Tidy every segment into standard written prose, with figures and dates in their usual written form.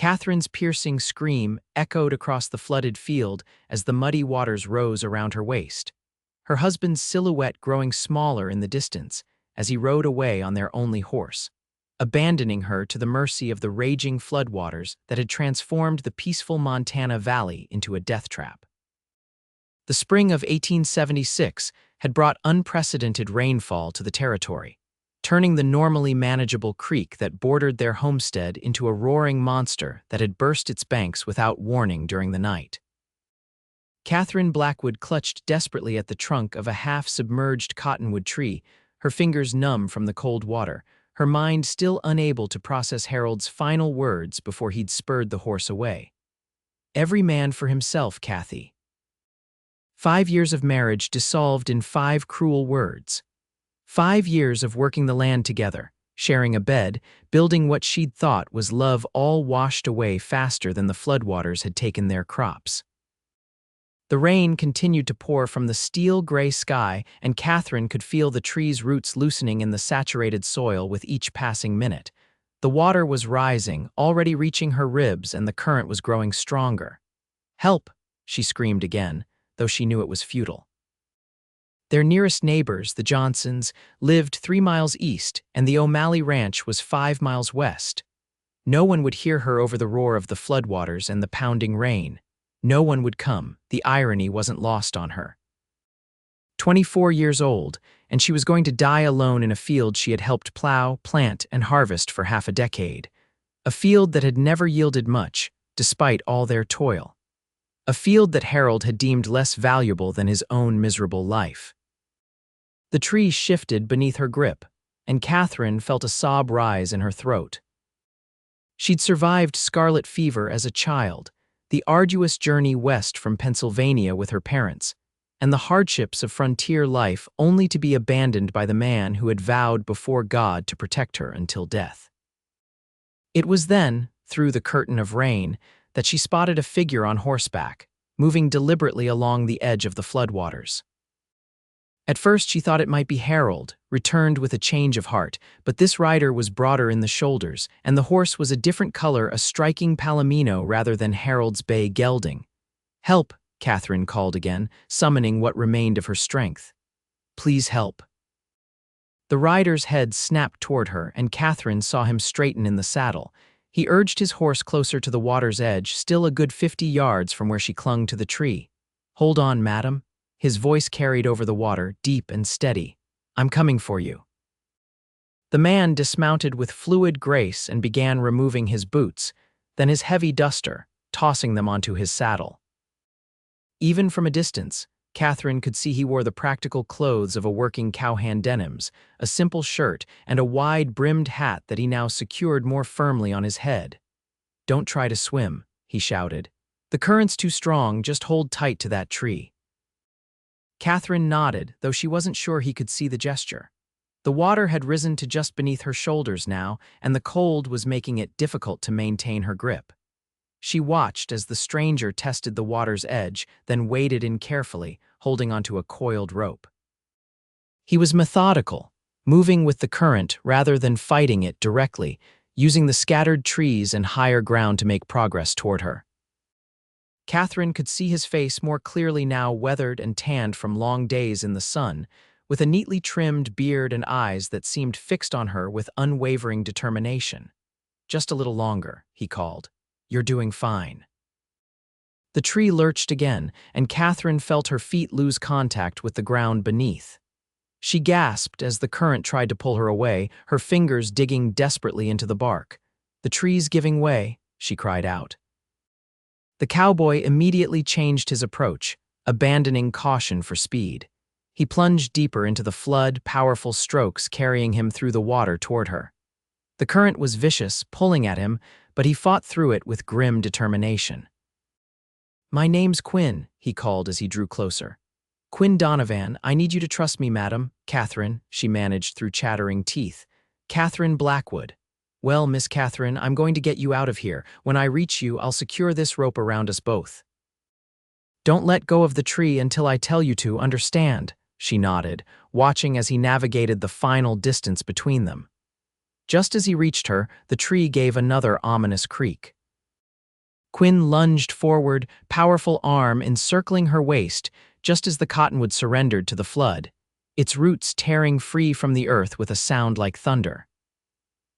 Catherine's piercing scream echoed across the flooded field as the muddy waters rose around her waist, her husband's silhouette growing smaller in the distance as he rode away on their only horse, abandoning her to the mercy of the raging floodwaters that had transformed the peaceful Montana Valley into a death trap. The spring of 1876 had brought unprecedented rainfall to the territory, turning the normally manageable creek that bordered their homestead into a roaring monster that had burst its banks without warning during the night. Catherine Blackwood clutched desperately at the trunk of a half-submerged cottonwood tree, her fingers numb from the cold water, her mind still unable to process Harold's final words before he'd spurred the horse away. "Every man for himself, Kathy." 5 years of marriage dissolved in 5 cruel words. 5 years of working the land together, sharing a bed, building what she'd thought was love, all washed away faster than the floodwaters had taken their crops. The rain continued to pour from the steel-gray sky, and Catherine could feel the tree's roots loosening in the saturated soil with each passing minute. The water was rising, already reaching her ribs, and the current was growing stronger. "Help!" she screamed again, though she knew it was futile. Their nearest neighbors, the Johnsons, lived 3 miles east, and the O'Malley Ranch was 5 miles west. No one would hear her over the roar of the floodwaters and the pounding rain. No one would come. The irony wasn't lost on her. 24 years old, and she was going to die alone in a field she had helped plow, plant, and harvest for half a decade. A field that had never yielded much, despite all their toil. A field that Harold had deemed less valuable than his own miserable life. The tree shifted beneath her grip, and Catherine felt a sob rise in her throat. She'd survived scarlet fever as a child, the arduous journey west from Pennsylvania with her parents, and the hardships of frontier life only to be abandoned by the man who had vowed before God to protect her until death. It was then, through the curtain of rain, that she spotted a figure on horseback, moving deliberately along the edge of the floodwaters. At first she thought it might be Harold, returned with a change of heart, but this rider was broader in the shoulders, and the horse was a different color, a striking palomino rather than Harold's bay gelding. "Help!" Catherine called again, summoning what remained of her strength. "Please help." The rider's head snapped toward her, and Catherine saw him straighten in the saddle. He urged his horse closer to the water's edge, still a good 50 yards from where she clung to the tree. "Hold on, madam." His voice carried over the water, deep and steady. "I'm coming for you." The man dismounted with fluid grace and began removing his boots, then his heavy duster, tossing them onto his saddle. Even from a distance, Catherine could see he wore the practical clothes of a working cowhand denims, a simple shirt, and a wide-brimmed hat that he now secured more firmly on his head. "Don't try to swim," he shouted. "The current's too strong, just hold tight to that tree." Catherine nodded, though she wasn't sure he could see the gesture. The water had risen to just beneath her shoulders now, and the cold was making it difficult to maintain her grip. She watched as the stranger tested the water's edge, then waded in carefully, holding onto a coiled rope. He was methodical, moving with the current rather than fighting it directly, using the scattered trees and higher ground to make progress toward her. Catherine could see his face more clearly now, weathered and tanned from long days in the sun, with a neatly trimmed beard and eyes that seemed fixed on her with unwavering determination. "Just a little longer," he called. "You're doing fine." The tree lurched again, and Catherine felt her feet lose contact with the ground beneath. She gasped as the current tried to pull her away, her fingers digging desperately into the bark. "The tree's giving way," she cried out. The cowboy immediately changed his approach, abandoning caution for speed. He plunged deeper into the flood, powerful strokes carrying him through the water toward her. The current was vicious, pulling at him, but he fought through it with grim determination. "My name's Quinn," he called as he drew closer. "Quinn Donovan, I need you to trust me, madam." "Catherine," she managed through chattering teeth. "Catherine Blackwood." "Well, Miss Catherine, I'm going to get you out of here. When I reach you, I'll secure this rope around us both. Don't let go of the tree until I tell you to, understand?" She nodded, watching as he navigated the final distance between them. Just as he reached her, the tree gave another ominous creak. Quinn lunged forward, powerful arm encircling her waist, just as the cottonwood surrendered to the flood, its roots tearing free from the earth with a sound like thunder.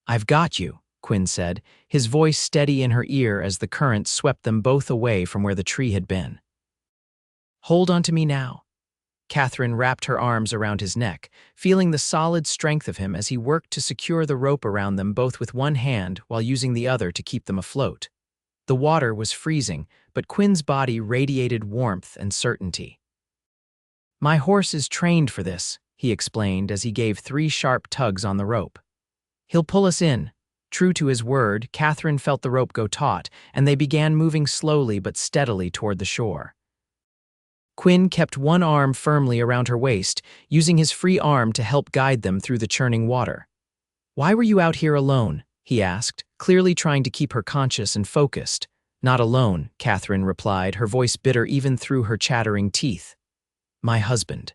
"I've got you," Quinn said, his voice steady in her ear as the current swept them both away from where the tree had been. "Hold on to me now." Catherine wrapped her arms around his neck, feeling the solid strength of him as he worked to secure the rope around them both with one hand while using the other to keep them afloat. The water was freezing, but Quinn's body radiated warmth and certainty. "My horse is trained for this," he explained as he gave 3 sharp tugs on the rope. "He'll pull us in." True to his word, Catherine felt the rope go taut, and they began moving slowly but steadily toward the shore. Quinn kept one arm firmly around her waist, using his free arm to help guide them through the churning water. "Why were you out here alone?" he asked, clearly trying to keep her conscious and focused. "Not alone," Catherine replied, her voice bitter even through her chattering teeth. "My husband.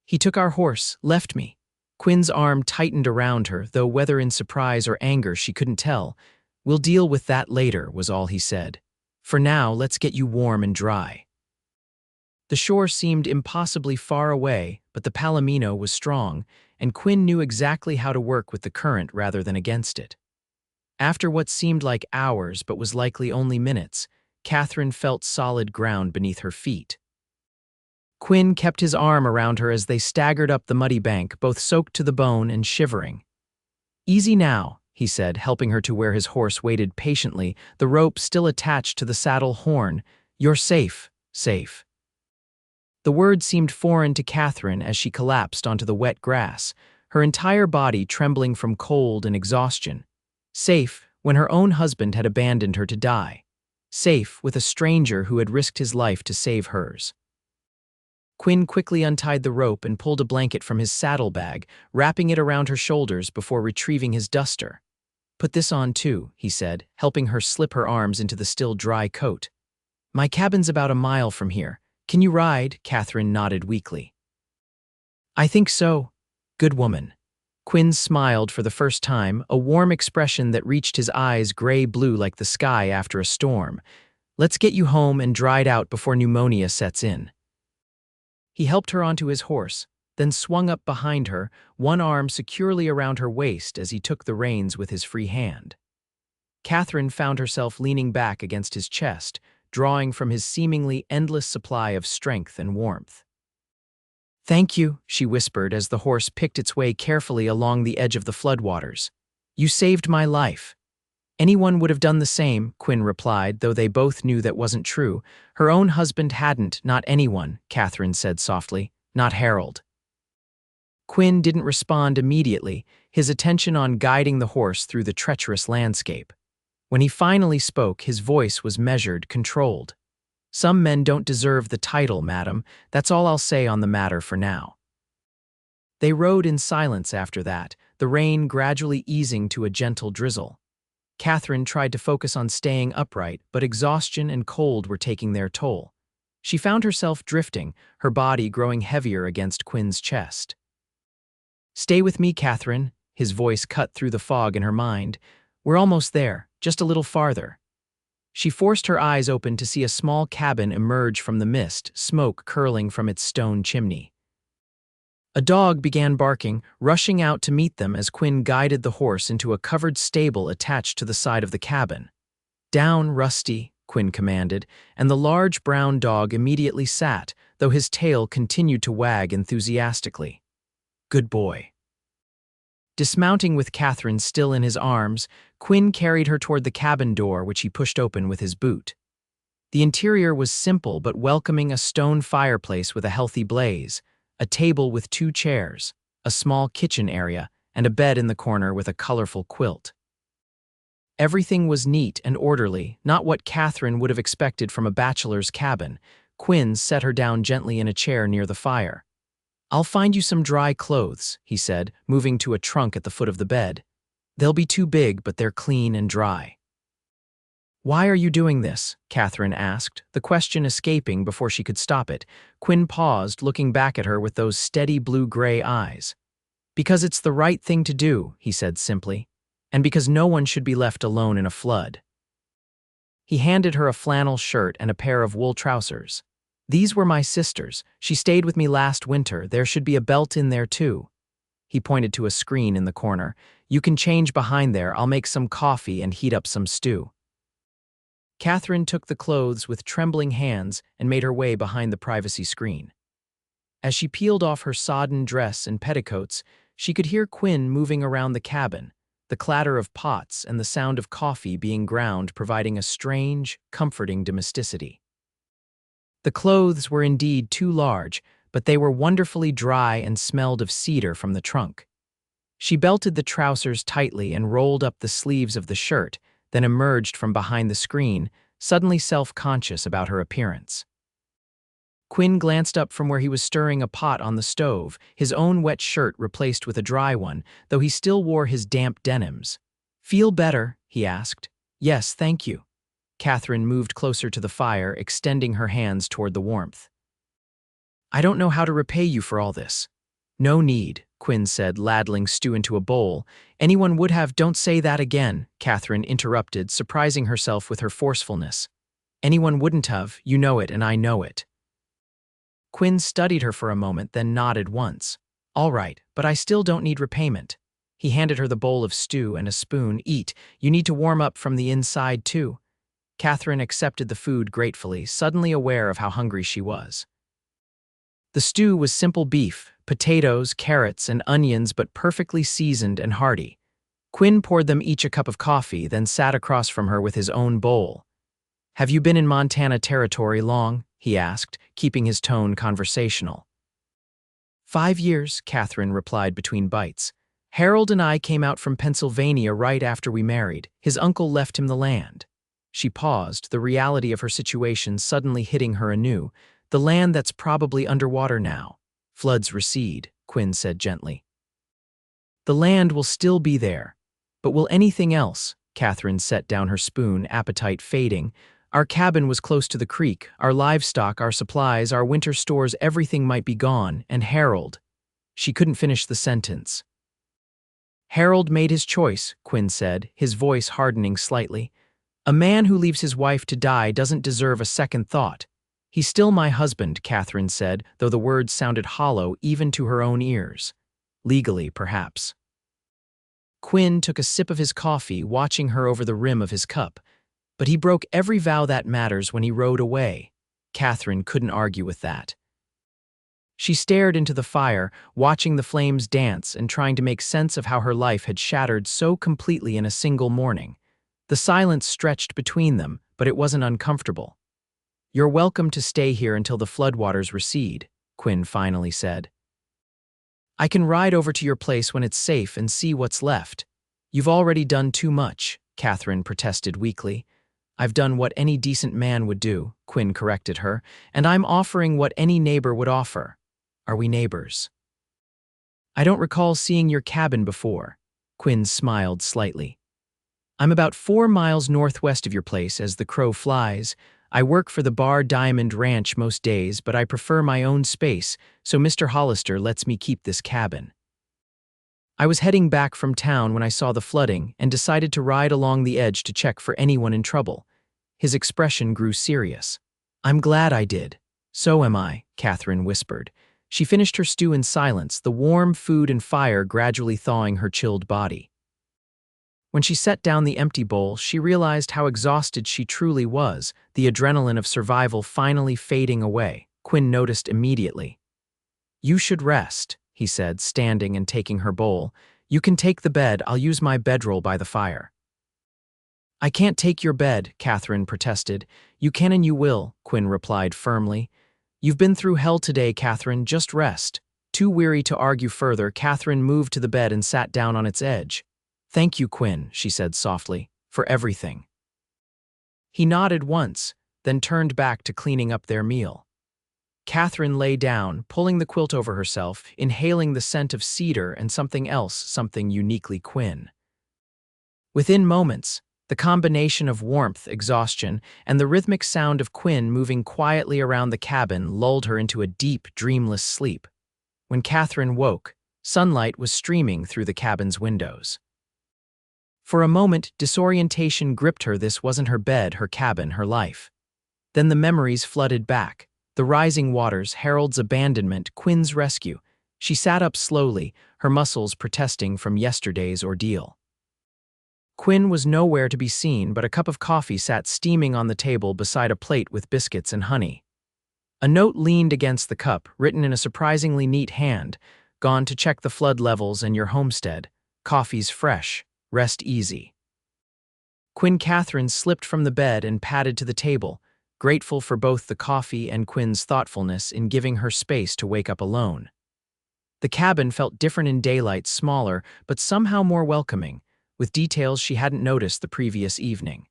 He took our horse, left me." Quinn's arm tightened around her, though whether in surprise or anger she couldn't tell. "We'll deal with that later," was all he said. "For now, let's get you warm and dry." The shore seemed impossibly far away, but the palomino was strong, and Quinn knew exactly how to work with the current rather than against it. After what seemed like hours but was likely only minutes, Catherine felt solid ground beneath her feet. Quinn kept his arm around her as they staggered up the muddy bank, both soaked to the bone and shivering. "Easy now," he said, helping her to where his horse waited patiently, the rope still attached to the saddle horn. "You're safe, safe." The word seemed foreign to Catherine as she collapsed onto the wet grass, her entire body trembling from cold and exhaustion. Safe when her own husband had abandoned her to die. Safe with a stranger who had risked his life to save hers. Quinn quickly untied the rope and pulled a blanket from his saddlebag, wrapping it around her shoulders before retrieving his duster. "Put this on too," he said, helping her slip her arms into the still dry coat. "My cabin's about a mile from here. Can you ride?" Catherine nodded weakly. "I think so. Good woman." Quinn smiled for the first time, a warm expression that reached his eyes gray-blue like the sky after a storm. "Let's get you home and dried out before pneumonia sets in." He helped her onto his horse, then swung up behind her, one arm securely around her waist as he took the reins with his free hand. Catherine found herself leaning back against his chest, drawing from his seemingly endless supply of strength and warmth. "Thank you," she whispered as the horse picked its way carefully along the edge of the floodwaters. "You saved my life." "Anyone would have done the same," Quinn replied, though they both knew that wasn't true. Her own husband hadn't, not anyone, Catherine said softly, not Harold. Quinn didn't respond immediately, his attention on guiding the horse through the treacherous landscape. When he finally spoke, his voice was measured, controlled. "Some men don't deserve the title, madam. That's all I'll say on the matter for now." They rode in silence after that, the rain gradually easing to a gentle drizzle. Catherine tried to focus on staying upright, but exhaustion and cold were taking their toll. She found herself drifting, her body growing heavier against Quinn's chest. "Stay with me, Catherine," his voice cut through the fog in her mind. "We're almost there, just a little farther." She forced her eyes open to see a small cabin emerge from the mist, smoke curling from its stone chimney. A dog began barking, rushing out to meet them as Quinn guided the horse into a covered stable attached to the side of the cabin. "Down, Rusty," Quinn commanded, and the large brown dog immediately sat, though his tail continued to wag enthusiastically. "Good boy." Dismounting with Catherine still in his arms, Quinn carried her toward the cabin door, which he pushed open with his boot. The interior was simple but welcoming, a stone fireplace with a healthy blaze, a table with 2 chairs, a small kitchen area, and a bed in the corner with a colorful quilt. Everything was neat and orderly, not what Catherine would have expected from a bachelor's cabin. Quinn set her down gently in a chair near the fire. "I'll find you some dry clothes," he said, moving to a trunk at the foot of the bed. "They'll be too big, but they're clean and dry." "Why are you doing this?" Catherine asked, the question escaping before she could stop it. Quinn paused, looking back at her with those steady blue-gray eyes. "Because it's the right thing to do," he said simply, "and because no one should be left alone in a flood." He handed her a flannel shirt and a pair of wool trousers. "These were my sister's. She stayed with me last winter. There should be a belt in there too." He pointed to a screen in the corner. "You can change behind there. I'll make some coffee and heat up some stew." Catherine took the clothes with trembling hands and made her way behind the privacy screen. As she peeled off her sodden dress and petticoats, she could hear Quinn moving around the cabin, the clatter of pots and the sound of coffee being ground providing a strange, comforting domesticity. The clothes were indeed too large, but they were wonderfully dry and smelled of cedar from the trunk. She belted the trousers tightly and rolled up the sleeves of the shirt, then emerged from behind the screen, suddenly self-conscious about her appearance. Quinn glanced up from where he was stirring a pot on the stove, his own wet shirt replaced with a dry one, though he still wore his damp denims. "Feel better?" he asked. "Yes, thank you." Catherine moved closer to the fire, extending her hands toward the warmth. "I don't know how to repay you for all this." "No need," Quinn said, ladling stew into a bowl. "Anyone would have." "Don't say that again," Catherine interrupted, surprising herself with her forcefulness. "Anyone wouldn't have, you know it and I know it." Quinn studied her for a moment, then nodded once. "All right, but I still don't need repayment." He handed her the bowl of stew and a spoon. "Eat. You need to warm up from the inside, too." Catherine accepted the food gratefully, suddenly aware of how hungry she was. The stew was simple beef, potatoes, carrots, and onions, but perfectly seasoned and hearty. Quinn poured them each a cup of coffee, then sat across from her with his own bowl. "Have you been in Montana Territory long?" he asked, keeping his tone conversational. 5 years, Catherine replied between bites. "Harold and I came out from Pennsylvania right after we married. His uncle left him the land." She paused, the reality of her situation suddenly hitting her anew. "The land that's probably underwater now." "Floods recede," Quinn said gently. "The land will still be there. But will anything else?" Catherine set down her spoon, appetite fading. "Our cabin was close to the creek. Our livestock, our supplies, our winter stores, everything might be gone. And Harold." She couldn't finish the sentence. "Harold made his choice," Quinn said, his voice hardening slightly. "A man who leaves his wife to die doesn't deserve a second thought." "He's still my husband," Catherine said, though the words sounded hollow even to her own ears. "Legally, perhaps." Quinn took a sip of his coffee, watching her over the rim of his cup. "But he broke every vow that matters when he rode away." Catherine couldn't argue with that. She stared into the fire, watching the flames dance and trying to make sense of how her life had shattered so completely in a single morning. The silence stretched between them, but it wasn't uncomfortable. "You're welcome to stay here until the floodwaters recede," Quinn finally said. "I can ride over to your place when it's safe and see what's left." "You've already done too much," Catherine protested weakly. "I've done what any decent man would do," Quinn corrected her, "and I'm offering what any neighbor would offer." "Are we neighbors?" "I don't recall seeing your cabin before." Quinn smiled slightly. "I'm about 4 miles northwest of your place as the crow flies. I work for the Bar Diamond Ranch most days, but I prefer my own space, so Mr. Hollister lets me keep this cabin. I was heading back from town when I saw the flooding and decided to ride along the edge to check for anyone in trouble." His expression grew serious. "I'm glad I did." "So am I," Catherine whispered. She finished her stew in silence, the warm food and fire gradually thawing her chilled body. When she set down the empty bowl, she realized how exhausted she truly was, the adrenaline of survival finally fading away. Quinn noticed immediately. "You should rest," he said, standing and taking her bowl. "You can take the bed. I'll use my bedroll by the fire." "I can't take your bed," Catherine protested. "You can and you will," Quinn replied firmly. "You've been through hell today, Catherine. Just rest." Too weary to argue further, Catherine moved to the bed and sat down on its edge. "Thank you, Quinn," she said softly, "for everything." He nodded once, then turned back to cleaning up their meal. Catherine lay down, pulling the quilt over herself, inhaling the scent of cedar and something else, something uniquely Quinn. Within moments, the combination of warmth, exhaustion, and the rhythmic sound of Quinn moving quietly around the cabin lulled her into a deep, dreamless sleep. When Catherine woke, sunlight was streaming through the cabin's windows. For a moment, disorientation gripped her. This wasn't her bed, her cabin, her life. Then the memories flooded back. The rising waters, Harold's abandonment, Quinn's rescue. She sat up slowly, her muscles protesting from yesterday's ordeal. Quinn was nowhere to be seen, but a cup of coffee sat steaming on the table beside a plate with biscuits and honey. A note leaned against the cup, written in a surprisingly neat hand. Gone to check the flood levels in your homestead. Coffee's fresh. Rest easy. Quinn Catherine slipped from the bed and padded to the table, grateful for both the coffee and Quinn's thoughtfulness in giving her space to wake up alone. The cabin felt different in daylight, smaller, but somehow more welcoming, with details she hadn't noticed the previous evening.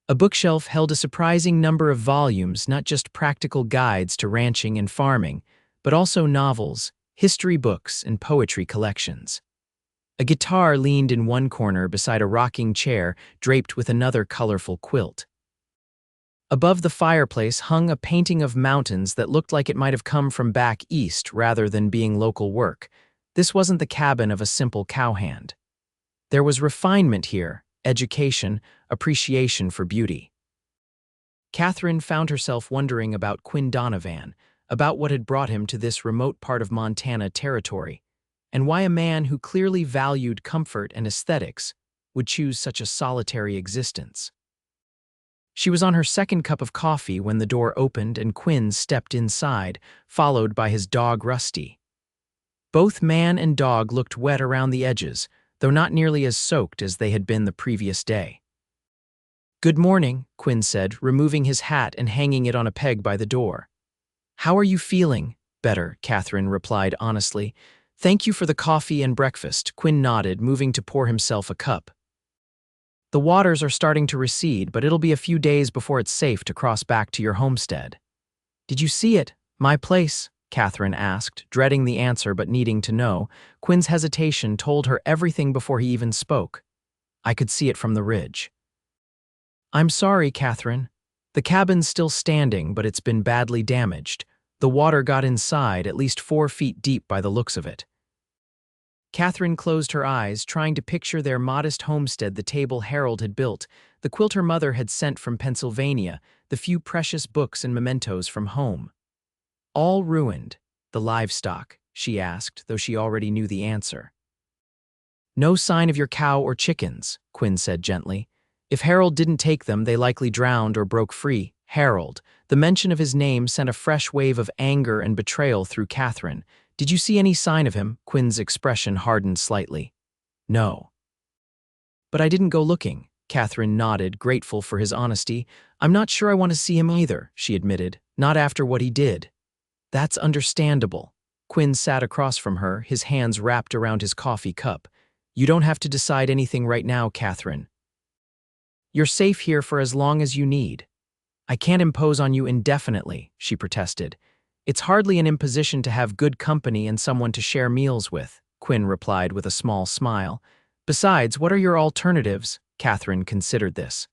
A bookshelf held a surprising number of volumes, not just practical guides to ranching and farming, but also novels, history books, and poetry collections. A guitar leaned in one corner beside a rocking chair draped with another colorful quilt. Above the fireplace hung a painting of mountains that looked like it might have come from back east rather than being local work. This wasn't the cabin of a simple cowhand. There was refinement here, education, appreciation for beauty. Catherine found herself wondering about Quinn Donovan, about what had brought him to this remote part of Montana territory, and why a man who clearly valued comfort and aesthetics would choose such a solitary existence. She was on her second cup of coffee when the door opened and Quinn stepped inside, followed by his dog Rusty. Both man and dog looked wet around the edges, though not nearly as soaked as they had been the previous day. "Good morning," Quinn said, removing his hat and hanging it on a peg by the door. "How are you feeling?" "Better," Catherine replied honestly. "Thank you for the coffee and breakfast," Quinn nodded, moving to pour himself a cup. "The waters are starting to recede, but it'll be a few days before it's safe to cross back to your homestead." "Did you see it? My place?" Catherine asked, dreading the answer but needing to know. Quinn's hesitation told her everything before he even spoke. "I could see it from the ridge." "I'm sorry, Catherine. The cabin's still standing, but it's been badly damaged. The water got inside, at least 4 feet deep by the looks of it." Catherine closed her eyes, trying to picture their modest homestead, the table Harold had built, the quilt her mother had sent from Pennsylvania, the few precious books and mementos from home. All ruined. The livestock, she asked, though she already knew the answer. "No sign of your cow or chickens," Quinn said gently. "If Harold didn't take them, they likely drowned or broke free." Harold. The mention of his name sent a fresh wave of anger and betrayal through Catherine. "Did you see any sign of him?" Quinn's expression hardened slightly. "No." "But I didn't go looking." Catherine nodded, grateful for his honesty. "I'm not sure I want to see him either," she admitted. "Not after what he did." "That's understandable." Quinn sat across from her, his hands wrapped around his coffee cup. "You don't have to decide anything right now, Catherine. You're safe here for as long as you need." "I can't impose on you indefinitely," she protested. "It's hardly an imposition to have good company and someone to share meals with," Quinn replied with a small smile. "Besides, what are your alternatives?" Catherine considered this.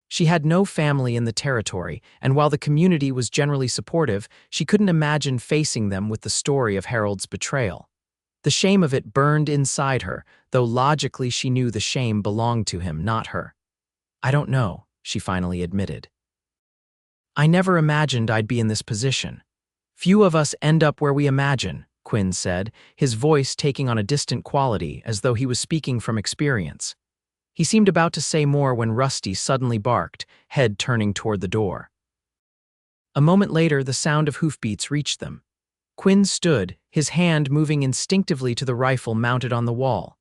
She had no family in the territory, and while the community was generally supportive, she couldn't imagine facing them with the story of Harold's betrayal. The shame of it burned inside her, though logically she knew the shame belonged to him, not her. "I don't know," she finally admitted. "I never imagined I'd be in this position. Few of us end up where we imagine," Quinn said, his voice taking on a distant quality as though he was speaking from experience. He seemed about to say more when Rusty suddenly barked, head turning toward the door. A moment later, the sound of hoofbeats reached them. Quinn stood, his hand moving instinctively to the rifle mounted on the wall.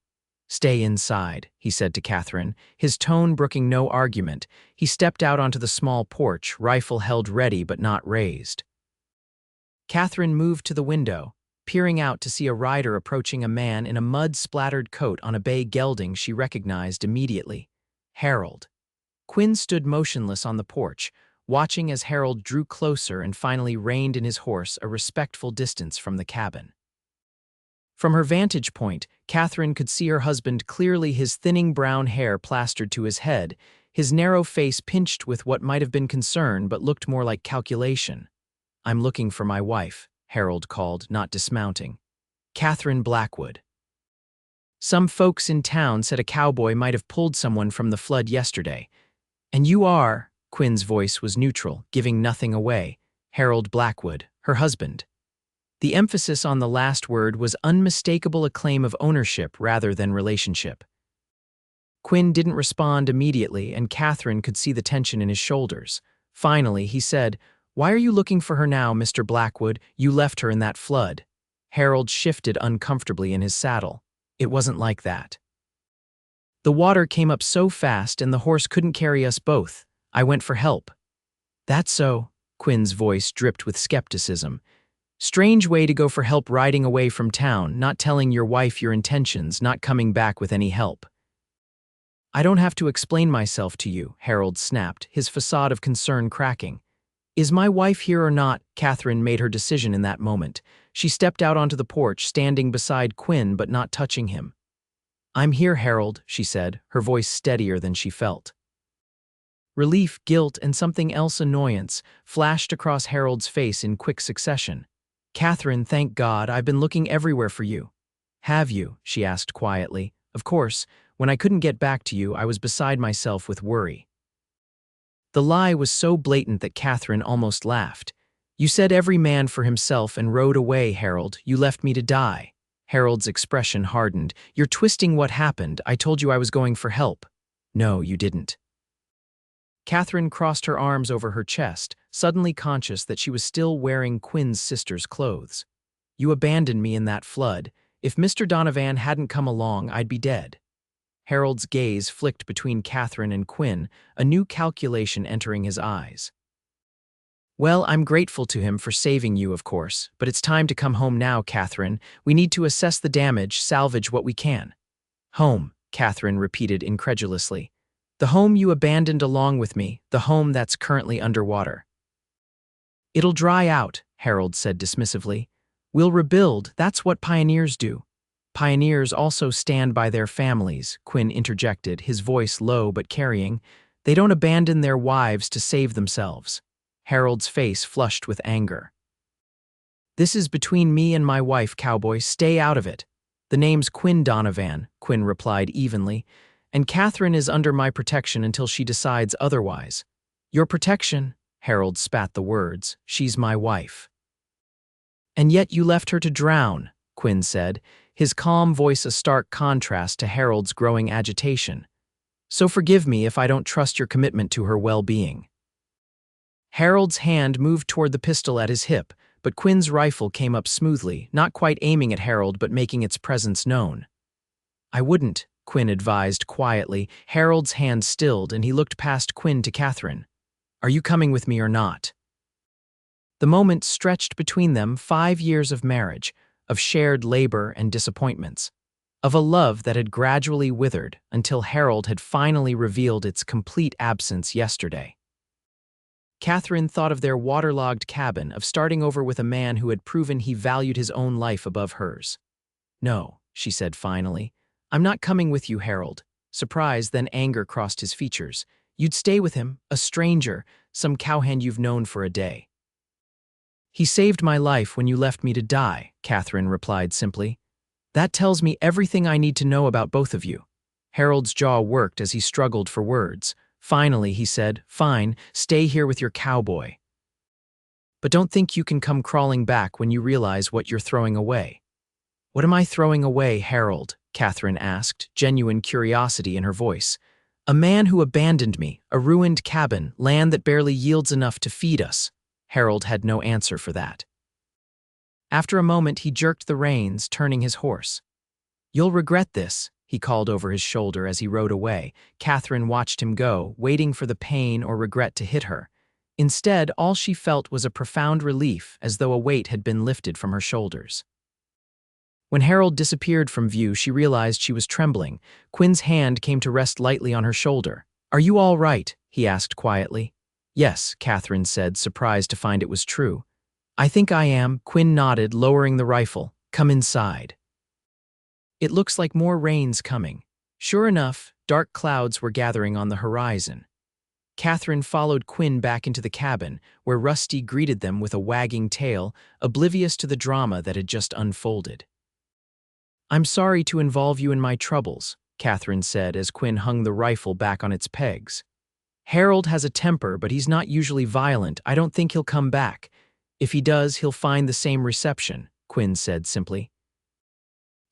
"Stay inside," he said to Catherine, his tone brooking no argument. He stepped out onto the small porch, rifle held ready but not raised. Catherine moved to the window, peering out to see a rider approaching a man in a mud-splattered coat on a bay gelding she recognized immediately. Harold. Quinn stood motionless on the porch, watching as Harold drew closer and finally reined in his horse a respectful distance from the cabin. From her vantage point, Catherine could see her husband clearly, his thinning brown hair plastered to his head, his narrow face pinched with what might have been concern but looked more like calculation. "I'm looking for my wife," Harold called, not dismounting. "Catherine Blackwood." Some folks in town said a cowboy might have pulled someone from the flood yesterday. And you are, Quinn's voice was neutral, giving nothing away, Harold Blackwood, her husband. The emphasis on the last word was unmistakable a claim of ownership rather than relationship. Quinn didn't respond immediately, and Catherine could see the tension in his shoulders. Finally, he said, "Why are you looking for her now, Mr. Blackwood? You left her in that flood." Harold shifted uncomfortably in his saddle. It wasn't like that. The water came up so fast and the horse couldn't carry us both. I went for help. That's so, Quinn's voice dripped with skepticism. Strange way to go for help riding away from town, not telling your wife your intentions, not coming back with any help. I don't have to explain myself to you, Harold snapped, his facade of concern cracking. Is my wife here or not? Catherine made her decision in that moment. She stepped out onto the porch, standing beside Quinn but not touching him. I'm here, Harold, she said, her voice steadier than she felt. Relief, guilt, and something else, annoyance, flashed across Harold's face in quick succession. Catherine, thank God, I've been looking everywhere for you. Have you? She asked quietly. Of course, when I couldn't get back to you, I was beside myself with worry. The lie was so blatant that Catherine almost laughed. You said every man for himself and rode away, Harold. You left me to die. Harold's expression hardened. You're twisting what happened. I told you I was going for help. No, you didn't. Catherine crossed her arms over her chest, suddenly conscious that she was still wearing Quinn's sister's clothes. You abandoned me in that flood. If Mr. Donovan hadn't come along, I'd be dead. Harold's gaze flicked between Catherine and Quinn, a new calculation entering his eyes. Well, I'm grateful to him for saving you, of course, but it's time to come home now, Catherine. We need to assess the damage, salvage what we can. Home, Catherine repeated incredulously. The home you abandoned along with me, the home that's currently underwater. It'll dry out, Harold said dismissively. We'll rebuild, that's what pioneers do. Pioneers also stand by their families, Quinn interjected, his voice low but carrying. They don't abandon their wives to save themselves. Harold's face flushed with anger. This is between me and my wife, Cowboy. Stay out of it. The name's Quinn Donovan, Quinn replied evenly, and Catherine is under my protection until she decides otherwise. Your protection? Harold spat the words. She's my wife. And yet you left her to drown, Quinn said, his calm voice a stark contrast to Harold's growing agitation. So forgive me if I don't trust your commitment to her well-being. Harold's hand moved toward the pistol at his hip, but Quinn's rifle came up smoothly, not quite aiming at Harold but making its presence known. I wouldn't, Quinn advised quietly. Harold's hand stilled and he looked past Quinn to Catherine. Are you coming with me or not? The moment stretched between them 5 years of marriage, of shared labor and disappointments, of a love that had gradually withered until Harold had finally revealed its complete absence yesterday. Catherine thought of their waterlogged cabin, of starting over with a man who had proven he valued his own life above hers. No, she said finally. I'm not coming with you, Harold. Surprise, then anger crossed his features. You'd stay with him, a stranger, some cowhand you've known for a day. He saved my life when you left me to die, Catherine replied simply. That tells me everything I need to know about both of you. Harold's jaw worked as he struggled for words. Finally, he said, Fine, stay here with your cowboy. But don't think you can come crawling back when you realize what you're throwing away. What am I throwing away, Harold? Catherine asked, genuine curiosity in her voice. A man who abandoned me, a ruined cabin, land that barely yields enough to feed us. Harold had no answer for that. After a moment, he jerked the reins, turning his horse. You'll regret this, he called over his shoulder as he rode away. Catherine watched him go, waiting for the pain or regret to hit her. Instead, all she felt was a profound relief, as though a weight had been lifted from her shoulders. When Harold disappeared from view, she realized she was trembling. Quinn's hand came to rest lightly on her shoulder. Are you all right? He asked quietly. Yes, Catherine said, surprised to find it was true. I think I am, Quinn nodded, lowering the rifle. Come inside. It looks like more rain's coming. Sure enough, dark clouds were gathering on the horizon. Catherine followed Quinn back into the cabin, where Rusty greeted them with a wagging tail, oblivious to the drama that had just unfolded. I'm sorry to involve you in my troubles, Catherine said as Quinn hung the rifle back on its pegs. Harold has a temper, but he's not usually violent. I don't think he'll come back. If he does, he'll find the same reception, Quinn said simply.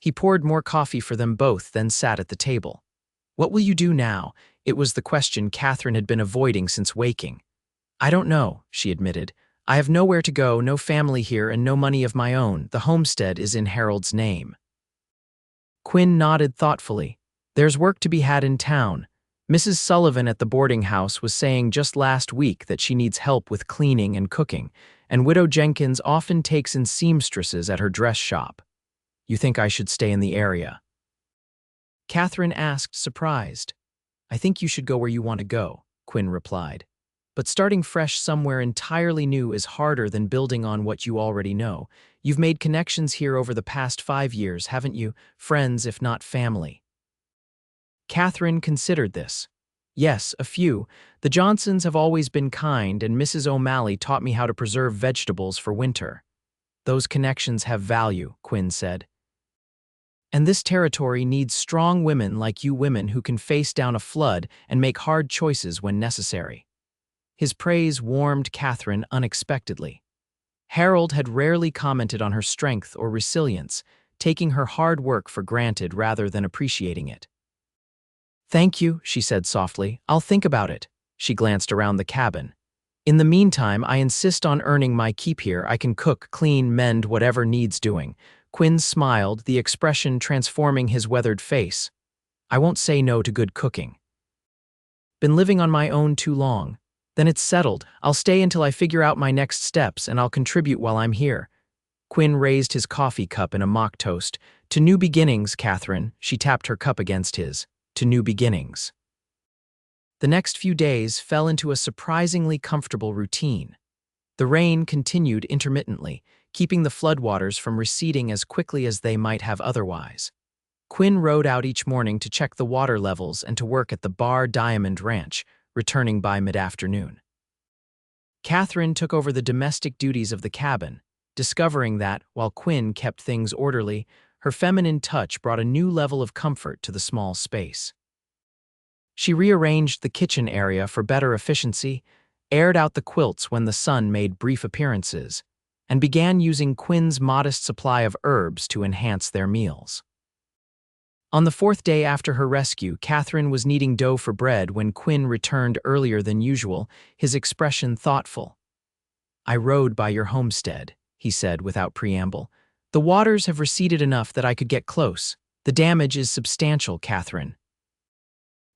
He poured more coffee for them both, then sat at the table. What will you do now? It was the question Catherine had been avoiding since waking. I don't know, she admitted. I have nowhere to go, no family here, and no money of my own. The homestead is in Harold's name. Quinn nodded thoughtfully. There's work to be had in town. Mrs. Sullivan at the boarding house was saying just last week that she needs help with cleaning and cooking, and Widow Jenkins often takes in seamstresses at her dress shop. You think I should stay in the area? Catherine asked, surprised. I think you should go where you want to go, Quinn replied. But starting fresh somewhere entirely new is harder than building on what you already know. You've made connections here over the past 5 years, haven't you? Friends, if not family. Catherine considered this. Yes, a few. The Johnsons have always been kind, and Mrs. O'Malley taught me how to preserve vegetables for winter. Those connections have value, Quinn said. And this territory needs strong women like you women who can face down a flood and make hard choices when necessary. His praise warmed Catherine unexpectedly. Harold had rarely commented on her strength or resilience, taking her hard work for granted rather than appreciating it. Thank you, she said softly. I'll think about it. She glanced around the cabin. In the meantime, I insist on earning my keep here. I can cook, clean, mend, whatever needs doing. Quinn smiled, the expression transforming his weathered face. I won't say no to good cooking. Been living on my own too long. Then it's settled. I'll stay until I figure out my next steps, and I'll contribute while I'm here. Quinn raised his coffee cup in a mock toast. To new beginnings, Catherine. She tapped her cup against his. To new beginnings. The next few days fell into a surprisingly comfortable routine. The rain continued intermittently, keeping the floodwaters from receding as quickly as they might have otherwise. Quinn rode out each morning to check the water levels and to work at the Bar Diamond Ranch, returning by mid-afternoon. Catherine took over the domestic duties of the cabin, discovering that, while Quinn kept things orderly, her feminine touch brought a new level of comfort to the small space. She rearranged the kitchen area for better efficiency, aired out the quilts when the sun made brief appearances, and began using Quinn's modest supply of herbs to enhance their meals. On the 4th day after her rescue, Catherine was kneading dough for bread when Quinn returned earlier than usual, his expression thoughtful. I rode by your homestead, he said without preamble. The waters have receded enough that I could get close. The damage is substantial, Catherine.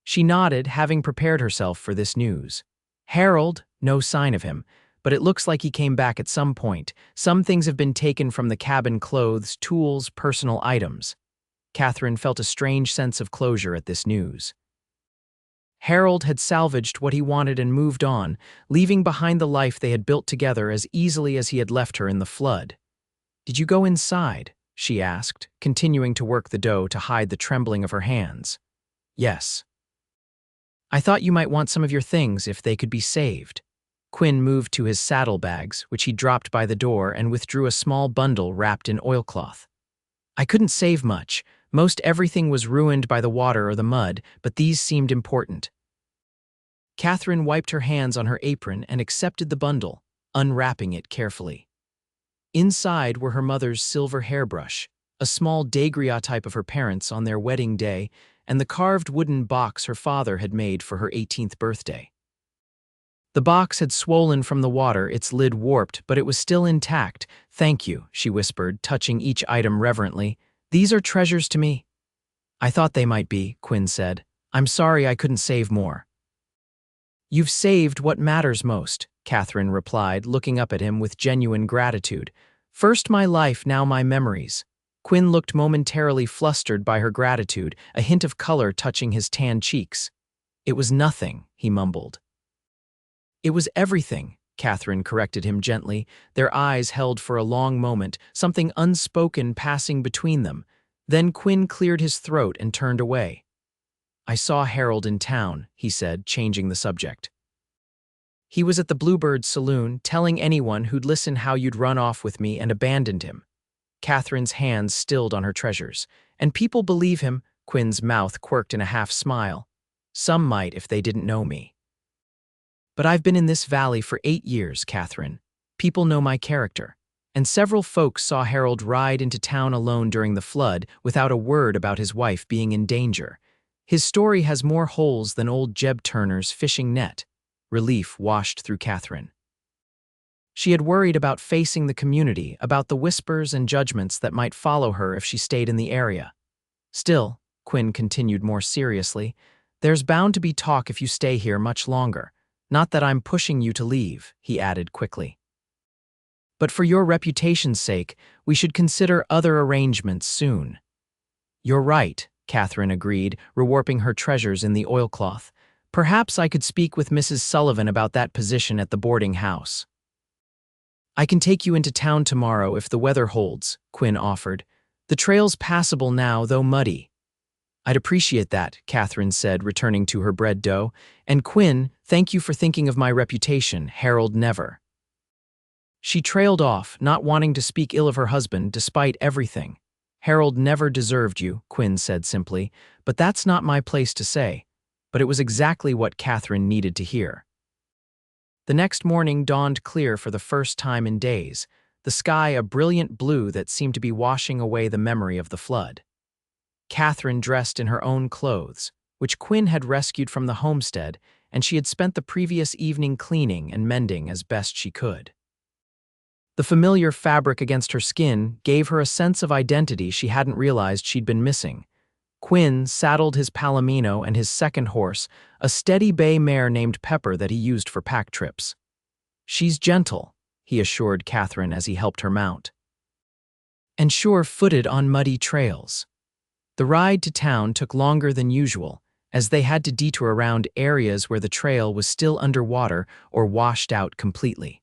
She nodded, having prepared herself for this news. Harold, no sign of him, but it looks like he came back at some point. Some things have been taken from the cabin: clothes, tools, personal items. Catherine felt a strange sense of closure at this news. Harold had salvaged what he wanted and moved on, leaving behind the life they had built together as easily as he had left her in the flood. Did you go inside? She asked, continuing to work the dough to hide the trembling of her hands. Yes. I thought you might want some of your things if they could be saved. Quinn moved to his saddlebags, which he dropped by the door, and withdrew a small bundle wrapped in oilcloth. I couldn't save much. Most everything was ruined by the water or the mud, but these seemed important. Catherine wiped her hands on her apron and accepted the bundle, unwrapping it carefully. Inside were her mother's silver hairbrush, a small daguerreotype of her parents on their wedding day, and the carved wooden box her father had made for her 18th birthday. The box had swollen from the water, its lid warped, but it was still intact. Thank you, she whispered, touching each item reverently. These are treasures to me. I thought they might be, Quinn said. I'm sorry I couldn't save more. You've saved what matters most, Catherine replied, looking up at him with genuine gratitude. First my life, now my memories. Quinn looked momentarily flustered by her gratitude, a hint of color touching his tan cheeks. It was nothing, he mumbled. It was everything, Catherine corrected him gently, their eyes held for a long moment, something unspoken passing between them. Then Quinn cleared his throat and turned away. I saw Harold in town, he said, changing the subject. He was at the Bluebird Saloon, telling anyone who'd listen how you'd run off with me and abandoned him. Catherine's hands stilled on her treasures. And people believe him, Quinn's mouth quirked in a half-smile. Some might if they didn't know me. But I've been in this valley for 8 years, Catherine. People know my character. And several folks saw Harold ride into town alone during the flood without a word about his wife being in danger. His story has more holes than old Jeb Turner's fishing net. Relief washed through Catherine. She had worried about facing the community, about the whispers and judgments that might follow her if she stayed in the area. Still, Quinn continued more seriously, there's bound to be talk if you stay here much longer. Not that I'm pushing you to leave, he added quickly. But for your reputation's sake, we should consider other arrangements soon. You're right, Catherine agreed, rewarping her treasures in the oilcloth. Perhaps I could speak with Mrs. Sullivan about that position at the boarding house. I can take you into town tomorrow if the weather holds, Quinn offered. The trail's passable now, though muddy. I'd appreciate that, Catherine said, returning to her bread dough. And Quinn, thank you for thinking of my reputation, Harold never. She trailed off, not wanting to speak ill of her husband despite everything. Harold never deserved you, Quinn said simply, but that's not my place to say. But it was exactly what Catherine needed to hear. The next morning dawned clear for the first time in days, the sky a brilliant blue that seemed to be washing away the memory of the flood. Catherine dressed in her own clothes, which Quinn had rescued from the homestead, and she had spent the previous evening cleaning and mending as best she could. The familiar fabric against her skin gave her a sense of identity she hadn't realized she'd been missing. Quinn saddled his Palomino and his second horse, a steady bay mare named Pepper that he used for pack trips. She's gentle, he assured Catherine as he helped her mount. And sure-footed on muddy trails. The ride to town took longer than usual, as they had to detour around areas where the trail was still underwater or washed out completely.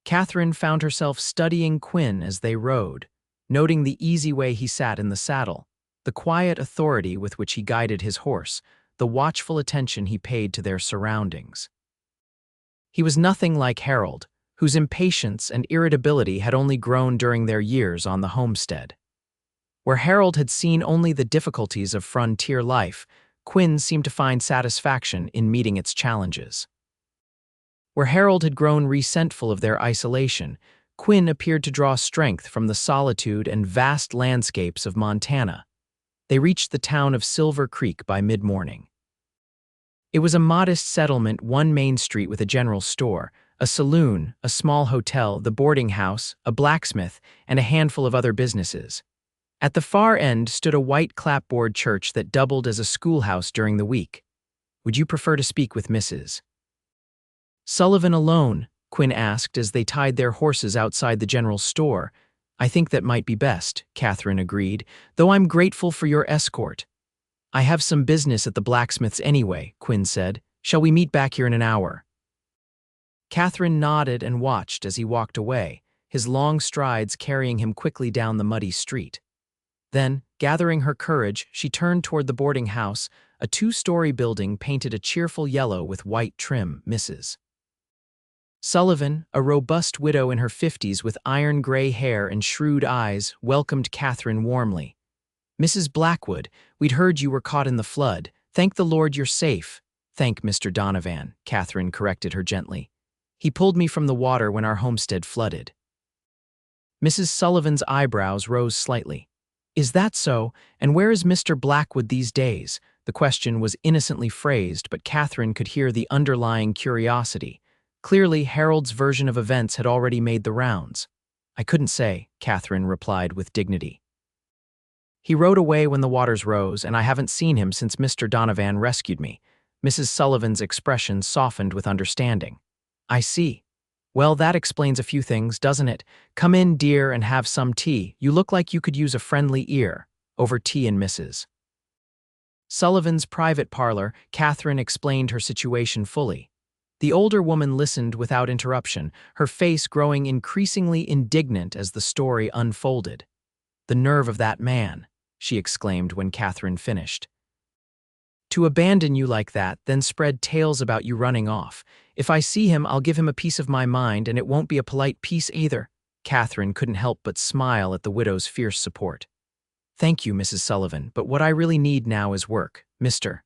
Catherine found herself studying Quinn as they rode, noting the easy way he sat in the saddle, the quiet authority with which he guided his horse, the watchful attention he paid to their surroundings. He was nothing like Harold, whose impatience and irritability had only grown during their years on the homestead. Where Harold had seen only the difficulties of frontier life, Quinn seemed to find satisfaction in meeting its challenges. Where Harold had grown resentful of their isolation, Quinn appeared to draw strength from the solitude and vast landscapes of Montana. They reached the town of Silver Creek by mid-morning. It was a modest settlement, one main street with a general store, a saloon, a small hotel, the boarding house, a blacksmith, and a handful of other businesses. At the far end stood a white clapboard church that doubled as a schoolhouse during the week. Would you prefer to speak with Mrs. Sullivan alone? Quinn asked as they tied their horses outside the general store. I think that might be best, Catherine agreed, though I'm grateful for your escort. I have some business at the blacksmith's anyway, Quinn said. Shall we meet back here in an hour? Catherine nodded and watched as he walked away, his long strides carrying him quickly down the muddy street. Then, gathering her courage, she turned toward the boarding house, a 2-story building painted a cheerful yellow with white trim, Mrs. Sullivan, a robust widow in her 50s with iron-gray hair and shrewd eyes, welcomed Catherine warmly. Mrs. Blackwood, we'd heard you were caught in the flood. Thank the Lord you're safe. Thank Mr. Donovan, Catherine corrected her gently. He pulled me from the water when our homestead flooded. Mrs. Sullivan's eyebrows rose slightly. Is that so? And where is Mr. Blackwood these days? The question was innocently phrased, but Catherine could hear the underlying curiosity. Clearly, Harold's version of events had already made the rounds. I couldn't say, Catherine replied with dignity. He rode away when the waters rose, and I haven't seen him since Mr. Donovan rescued me. Mrs. Sullivan's expression softened with understanding. I see. Well, that explains a few things, doesn't it? Come in, dear, and have some tea. You look like you could use a friendly ear. Over tea in Mrs. Sullivan's private parlor, Catherine explained her situation fully. The older woman listened without interruption, her face growing increasingly indignant as the story unfolded. The nerve of that man, she exclaimed when Catherine finished. To abandon you like that, then spread tales about you running off. If I see him, I'll give him a piece of my mind, and it won't be a polite piece either. Catherine couldn't help but smile at the widow's fierce support. Thank you, Mrs. Sullivan, but what I really need now is work, Mr.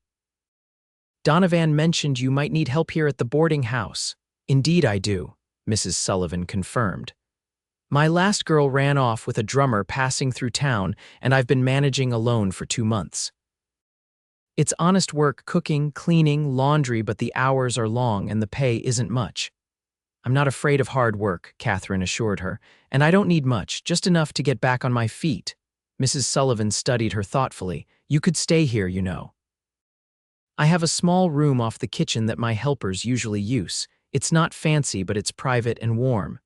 Donovan mentioned you might need help here at the boarding house. Indeed I do, Mrs. Sullivan confirmed. My last girl ran off with a drummer passing through town, and I've been managing alone for 2 months. It's honest work cooking, cleaning, laundry, but the hours are long and the pay isn't much. I'm not afraid of hard work, Catherine assured her, and I don't need much, just enough to get back on my feet. Mrs. Sullivan studied her thoughtfully. You could stay here, you know. I have a small room off the kitchen that my helpers usually use. It's not fancy, but it's private and warm.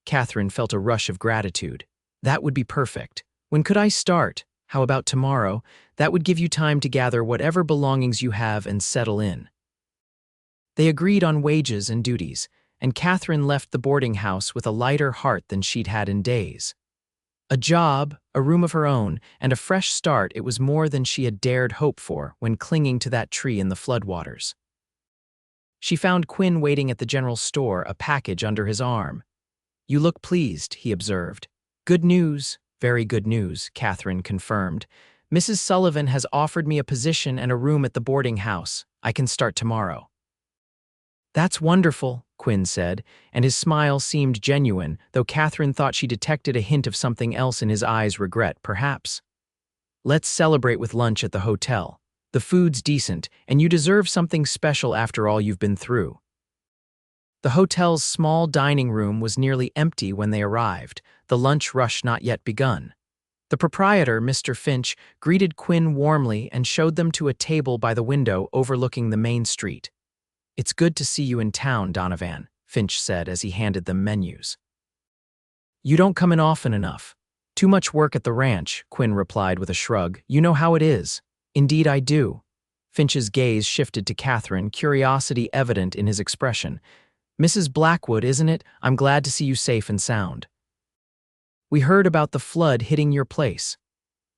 Catherine felt a rush of gratitude. That would be perfect. When could I start? How about tomorrow? That would give you time to gather whatever belongings you have and settle in. They agreed on wages and duties, and Catherine left the boarding house with a lighter heart than she'd had in days. A job, a room of her own, and a fresh start, it was more than she had dared hope for when clinging to that tree in the floodwaters. She found Quinn waiting at the general store, a package under his arm. You look pleased, he observed. Good news, very good news, Catherine confirmed. Mrs. Sullivan has offered me a position and a room at the boarding house. I can start tomorrow. That's wonderful, Quinn said, and his smile seemed genuine, though Catherine thought she detected a hint of something else in his eyes, regret, perhaps. Let's celebrate with lunch at the hotel. The food's decent, and you deserve something special after all you've been through. The hotel's small dining room was nearly empty when they arrived, the lunch rush not yet begun. The proprietor, Mr. Finch, greeted Quinn warmly and showed them to a table by the window overlooking the main street. It's good to see you in town, Donovan, Finch said as he handed them menus. You don't come in often enough. Too much work at the ranch, Quinn replied with a shrug. You know how it is. Indeed I do. Finch's gaze shifted to Catherine, curiosity evident in his expression. Mrs. Blackwood, isn't it? I'm glad to see you safe and sound. We heard about the flood hitting your place.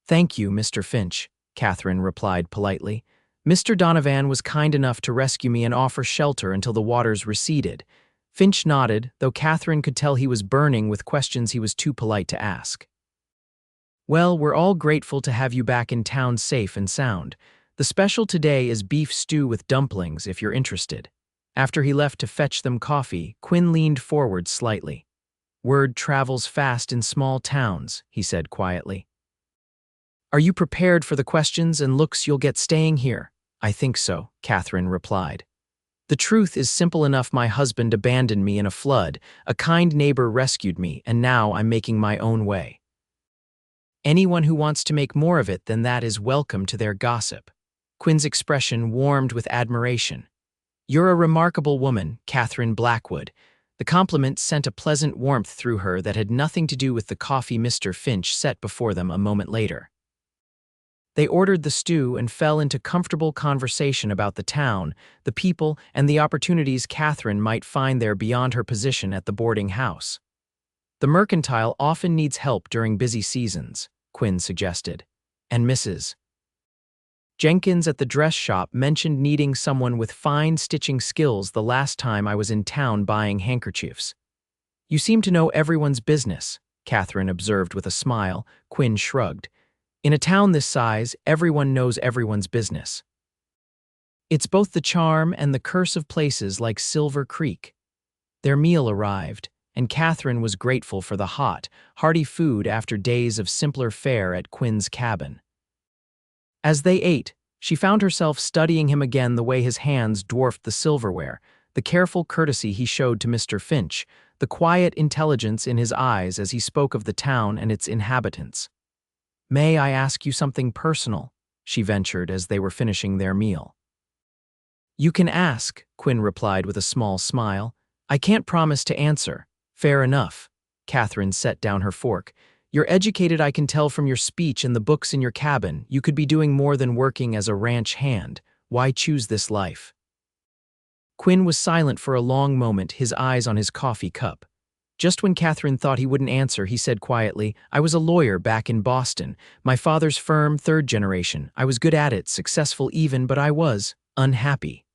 Thank you, Mr. Finch, Catherine replied politely. Mr. Donovan was kind enough to rescue me and offer shelter until the waters receded. Finch nodded, though Catherine could tell he was burning with questions he was too polite to ask. Well, we're all grateful to have you back in town safe and sound. The special today is beef stew with dumplings, if you're interested. After he left to fetch them coffee, Quinn leaned forward slightly. Word travels fast in small towns, he said quietly. Are you prepared for the questions and looks you'll get staying here? I think so, Catherine replied. The truth is simple enough. My husband abandoned me in a flood, a kind neighbor rescued me, and now I'm making my own way. Anyone who wants to make more of it than that is welcome to their gossip. Quinn's expression warmed with admiration. You're a remarkable woman, Catherine Blackwood. The compliment sent a pleasant warmth through her that had nothing to do with the coffee Mr. Finch set before them a moment later. They ordered the stew and fell into comfortable conversation about the town, the people, and the opportunities Catherine might find there beyond her position at the boarding house. The mercantile often needs help during busy seasons, Quinn suggested, and Mrs. Jenkins at the dress shop mentioned needing someone with fine stitching skills the last time I was in town buying handkerchiefs. You seem to know everyone's business, Catherine observed with a smile. Quinn shrugged. In a town this size, everyone knows everyone's business. It's both the charm and the curse of places like Silver Creek. Their meal arrived, and Catherine was grateful for the hot, hearty food after days of simpler fare at Quinn's cabin. As they ate, she found herself studying him again, the way his hands dwarfed the silverware, the careful courtesy he showed to Mr. Finch, the quiet intelligence in his eyes as he spoke of the town and its inhabitants. May I ask you something personal? She ventured as they were finishing their meal. You can ask, Quinn replied with a small smile. I can't promise to answer. Fair enough. Catherine set down her fork. You're educated, I can tell from your speech and the books in your cabin. You could be doing more than working as a ranch hand. Why choose this life? Quinn was silent for a long moment, his eyes on his coffee cup. Just when Catherine thought he wouldn't answer, he said quietly, I was a lawyer back in Boston. My father's firm, third generation. I was good at it, successful even, but I was unhappy.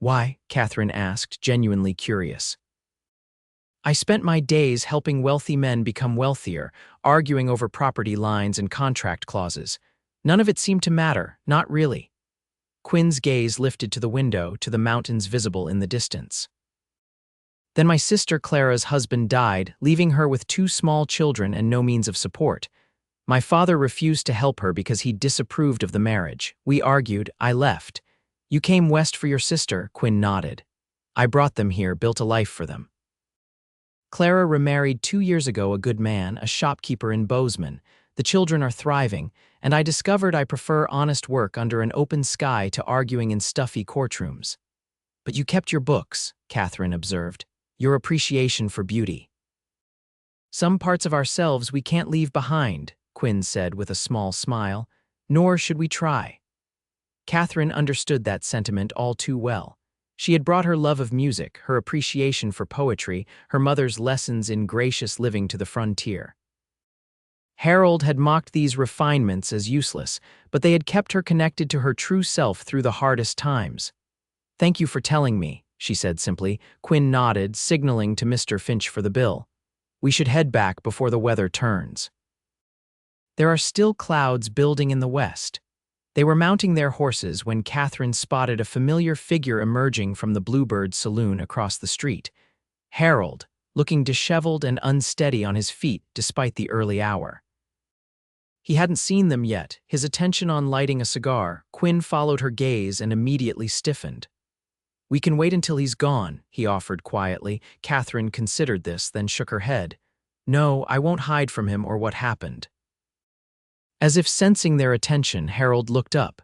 Why? Catherine asked, genuinely curious. I spent my days helping wealthy men become wealthier, arguing over property lines and contract clauses. None of it seemed to matter, not really. Quinn's gaze lifted to the window, to the mountains visible in the distance. Then my sister Clara's husband died, leaving her with 2 small children and no means of support. My father refused to help her because he disapproved of the marriage. We argued, I left. You came west for your sister, Quinn nodded. I brought them here, built a life for them. Clara remarried 2 years ago a good man, a shopkeeper in Bozeman. The children are thriving, and I discovered I prefer honest work under an open sky to arguing in stuffy courtrooms. But you kept your books, Catherine observed, your appreciation for beauty. Some parts of ourselves we can't leave behind, Quinn said with a small smile, nor should we try. Catherine understood that sentiment all too well. She had brought her love of music, her appreciation for poetry, her mother's lessons in gracious living to the frontier. Harold had mocked these refinements as useless, but they had kept her connected to her true self through the hardest times. Thank you for telling me, she said simply. Quinn nodded, signaling to Mr. Finch for the bill. We should head back before the weather turns. There are still clouds building in the west. They were mounting their horses when Catherine spotted a familiar figure emerging from the Bluebird saloon across the street. Harold, looking disheveled and unsteady on his feet despite the early hour. He hadn't seen them yet, his attention on lighting a cigar. Quinn followed her gaze and immediately stiffened. We can wait until he's gone, he offered quietly. Catherine considered this, then shook her head. No, I won't hide from him or what happened. As if sensing their attention, Harold looked up.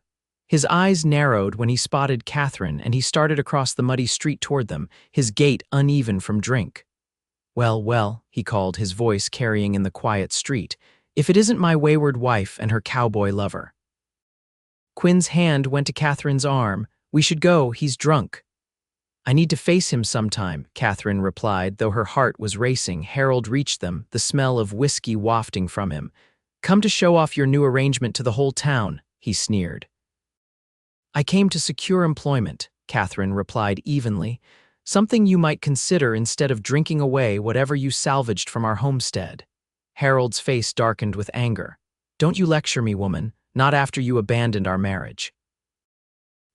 His eyes narrowed when he spotted Catherine, and he started across the muddy street toward them, his gait uneven from drink. Well, well, he called, his voice carrying in the quiet street, if it isn't my wayward wife and her cowboy lover. Quinn's hand went to Catherine's arm. We should go, he's drunk. I need to face him sometime, Catherine replied, though her heart was racing. Harold reached them, the smell of whiskey wafting from him. Come to show off your new arrangement to the whole town, he sneered. I came to secure employment, Catherine replied evenly, something you might consider instead of drinking away whatever you salvaged from our homestead. Harold's face darkened with anger. Don't you lecture me, woman, not after you abandoned our marriage.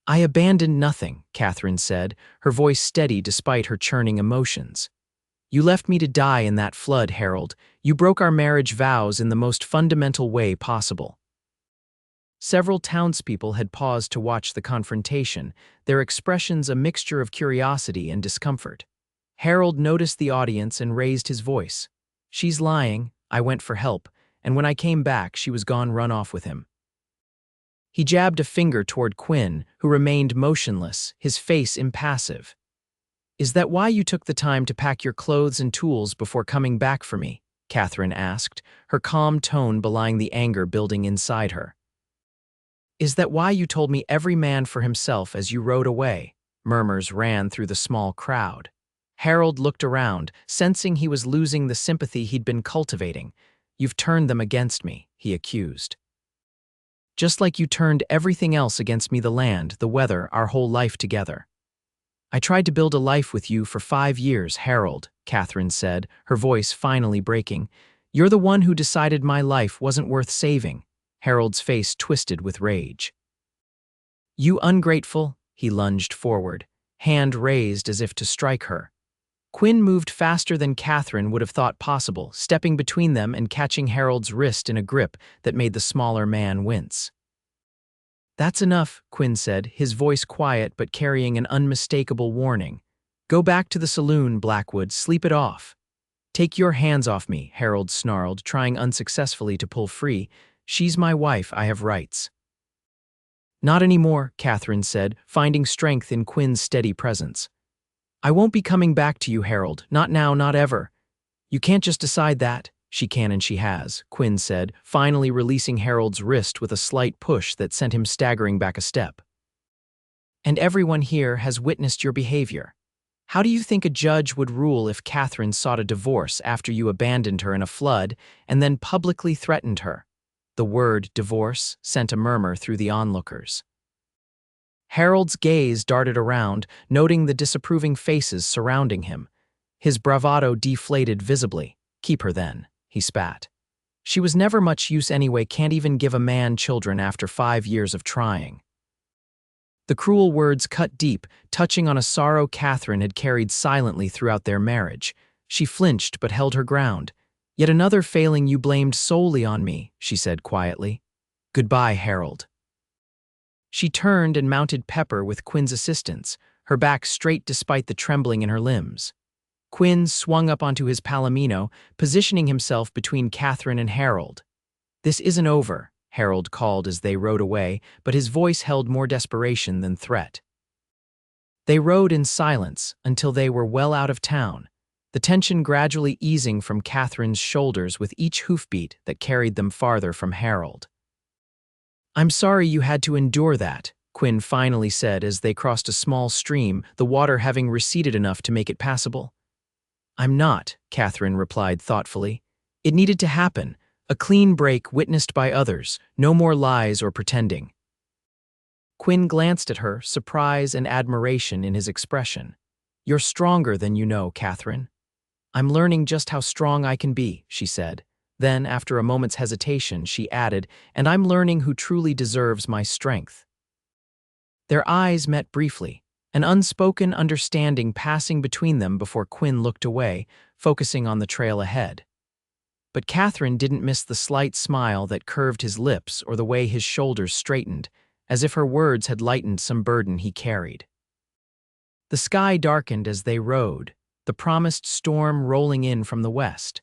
I abandoned nothing, Catherine said, her voice steady despite her churning emotions. You left me to die in that flood, Harold. You broke our marriage vows in the most fundamental way possible. Several townspeople had paused to watch the confrontation, their expressions a mixture of curiosity and discomfort. Harold noticed the audience and raised his voice. She's lying, I went for help, and when I came back she was gone run off with him. He jabbed a finger toward Quinn, who remained motionless, his face impassive. Is that why you took the time to pack your clothes and tools before coming back for me? Catherine asked, her calm tone belying the anger building inside her. Is that why you told me every man for himself as you rode away? Murmurs ran through the small crowd. Harold looked around, sensing he was losing the sympathy he'd been cultivating. You've turned them against me, he accused. Just like you turned everything else against me, the land, the weather, our whole life together. I tried to build a life with you for 5 years, Harold, Catherine said, her voice finally breaking. You're the one who decided my life wasn't worth saving. Harold's face twisted with rage. You ungrateful, he lunged forward, hand raised as if to strike her. Quinn moved faster than Catherine would have thought possible, stepping between them and catching Harold's wrist in a grip that made the smaller man wince. That's enough, Quinn said, his voice quiet but carrying an unmistakable warning. Go back to the saloon, Blackwood, sleep it off. Take your hands off me, Harold snarled, trying unsuccessfully to pull free. She's my wife, I have rights. Not anymore, Catherine said, finding strength in Quinn's steady presence. I won't be coming back to you, Harold, not now, not ever. You can't just decide that. She can and she has, Quinn said, finally releasing Harold's wrist with a slight push that sent him staggering back a step. And everyone here has witnessed your behavior. How do you think a judge would rule if Catherine sought a divorce after you abandoned her in a flood and then publicly threatened her? The word divorce sent a murmur through the onlookers. Harold's gaze darted around, noting the disapproving faces surrounding him. His bravado deflated visibly. "Keep her then," he spat. "She was never much use anyway, can't even give a man children after 5 years of trying." The cruel words cut deep, touching on a sorrow Catherine had carried silently throughout their marriage. She flinched but held her ground. "Yet another failing you blamed solely on me," she said quietly. "Goodbye, Harold." She turned and mounted Pepper with Quinn's assistance, her back straight despite the trembling in her limbs. Quinn swung up onto his palomino, positioning himself between Catherine and Harold. "This isn't over," Harold called as they rode away, but his voice held more desperation than threat. They rode in silence until they were well out of town, the tension gradually easing from Catherine's shoulders with each hoofbeat that carried them farther from Harold. "I'm sorry you had to endure that," Quinn finally said as they crossed a small stream, the water having receded enough to make it passable. "I'm not," Catherine replied thoughtfully. "It needed to happen. A clean break witnessed by others, no more lies or pretending." Quinn glanced at her, surprise and admiration in his expression. "You're stronger than you know, Catherine." "I'm learning just how strong I can be," she said. Then, after a moment's hesitation, she added, "And I'm learning who truly deserves my strength." Their eyes met briefly, an unspoken understanding passing between them before Quinn looked away, focusing on the trail ahead. But Catherine didn't miss the slight smile that curved his lips or the way his shoulders straightened, as if her words had lightened some burden he carried. The sky darkened as they rode, the promised storm rolling in from the west.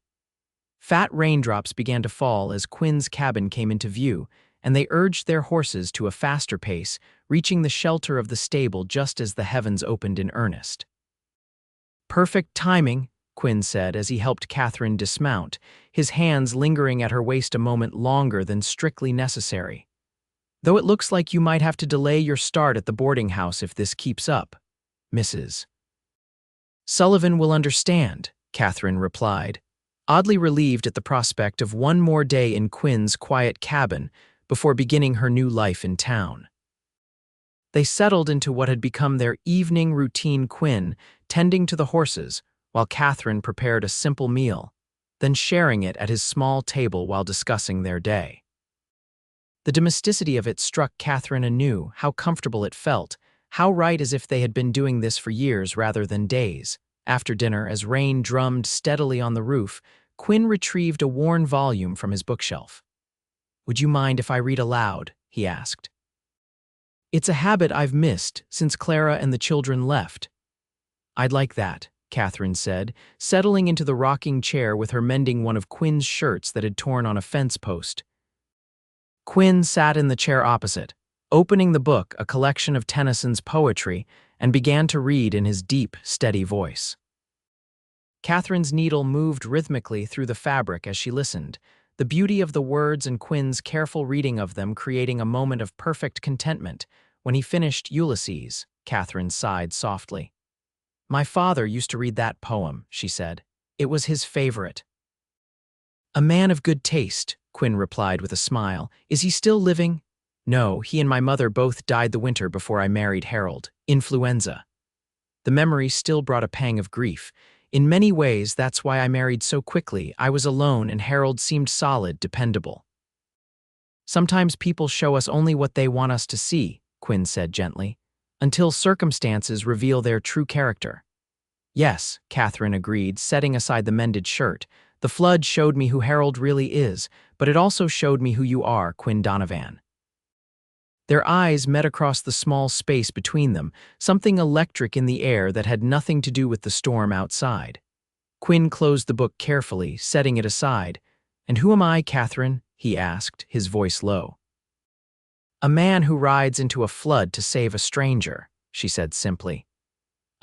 Fat raindrops began to fall as Quinn's cabin came into view, and they urged their horses to a faster pace, reaching the shelter of the stable just as the heavens opened in earnest. "Perfect timing," Quinn said as he helped Catherine dismount, his hands lingering at her waist a moment longer than strictly necessary. "Though it looks like you might have to delay your start at the boarding house if this keeps up, Mrs. Sullivan will understand," Catherine replied, oddly relieved at the prospect of one more day in Quinn's quiet cabin before beginning her new life in town. They settled into what had become their evening routine, Quinn tending to the horses, while Catherine prepared a simple meal, then sharing it at his small table while discussing their day. The domesticity of it struck Catherine anew, how comfortable it felt, how right as if they had been doing this for years rather than days. After dinner, as rain drummed steadily on the roof, Quinn retrieved a worn volume from his bookshelf. "Would you mind if I read aloud?" he asked. "It's a habit I've missed since Clara and the children left." "I'd like that," Catherine said, settling into the rocking chair with her mending one of Quinn's shirts that had torn on a fence post. Quinn sat in the chair opposite, opening the book, a collection of Tennyson's poetry, and began to read in his deep, steady voice. Catherine's needle moved rhythmically through the fabric as she listened, the beauty of the words and Quinn's careful reading of them creating a moment of perfect contentment. When he finished Ulysses, Catherine sighed softly. "My father used to read that poem," she said. "It was his favorite." "A man of good taste," Quinn replied with a smile. "Is he still living?" "No, he and my mother both died the winter before I married Harold. Influenza." The memory still brought a pang of grief. "In many ways, that's why I married so quickly. I was alone and Harold seemed solid, dependable." "Sometimes people show us only what they want us to see," Quinn said gently, "until circumstances reveal their true character." "Yes," Catherine agreed, setting aside the mended shirt. "The flood showed me who Harold really is, but it also showed me who you are, Quinn Donovan." Their eyes met across the small space between them, something electric in the air that had nothing to do with the storm outside. Quinn closed the book carefully, setting it aside. "And who am I, Catherine?" he asked, his voice low. "A man who rides into a flood to save a stranger," she said simply.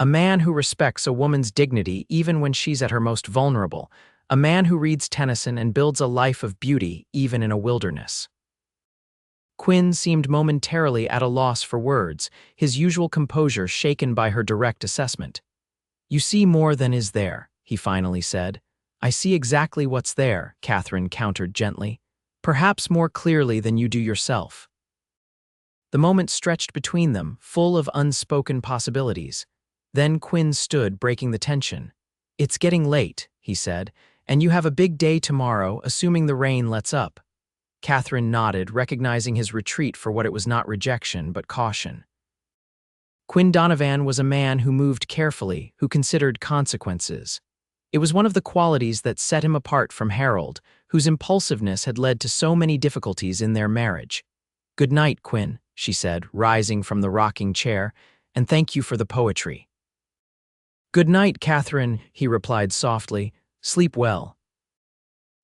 "A man who respects a woman's dignity even when she's at her most vulnerable. A man who reads Tennyson and builds a life of beauty even in a wilderness." Quinn seemed momentarily at a loss for words, his usual composure shaken by her direct assessment. "You see more than is there," he finally said. "I see exactly what's there," Catherine countered gently. "Perhaps more clearly than you do yourself." The moment stretched between them, full of unspoken possibilities. Then Quinn stood, breaking the tension. "It's getting late," he said, "and you have a big day tomorrow, assuming the rain lets up." Catherine nodded, recognizing his retreat for what it was not rejection, but caution. Quinn Donovan was a man who moved carefully, who considered consequences. It was one of the qualities that set him apart from Harold, whose impulsiveness had led to so many difficulties in their marriage. "Good night, Quinn," she said, rising from the rocking chair, "and thank you for the poetry." "Good night, Catherine," he replied softly. "Sleep well."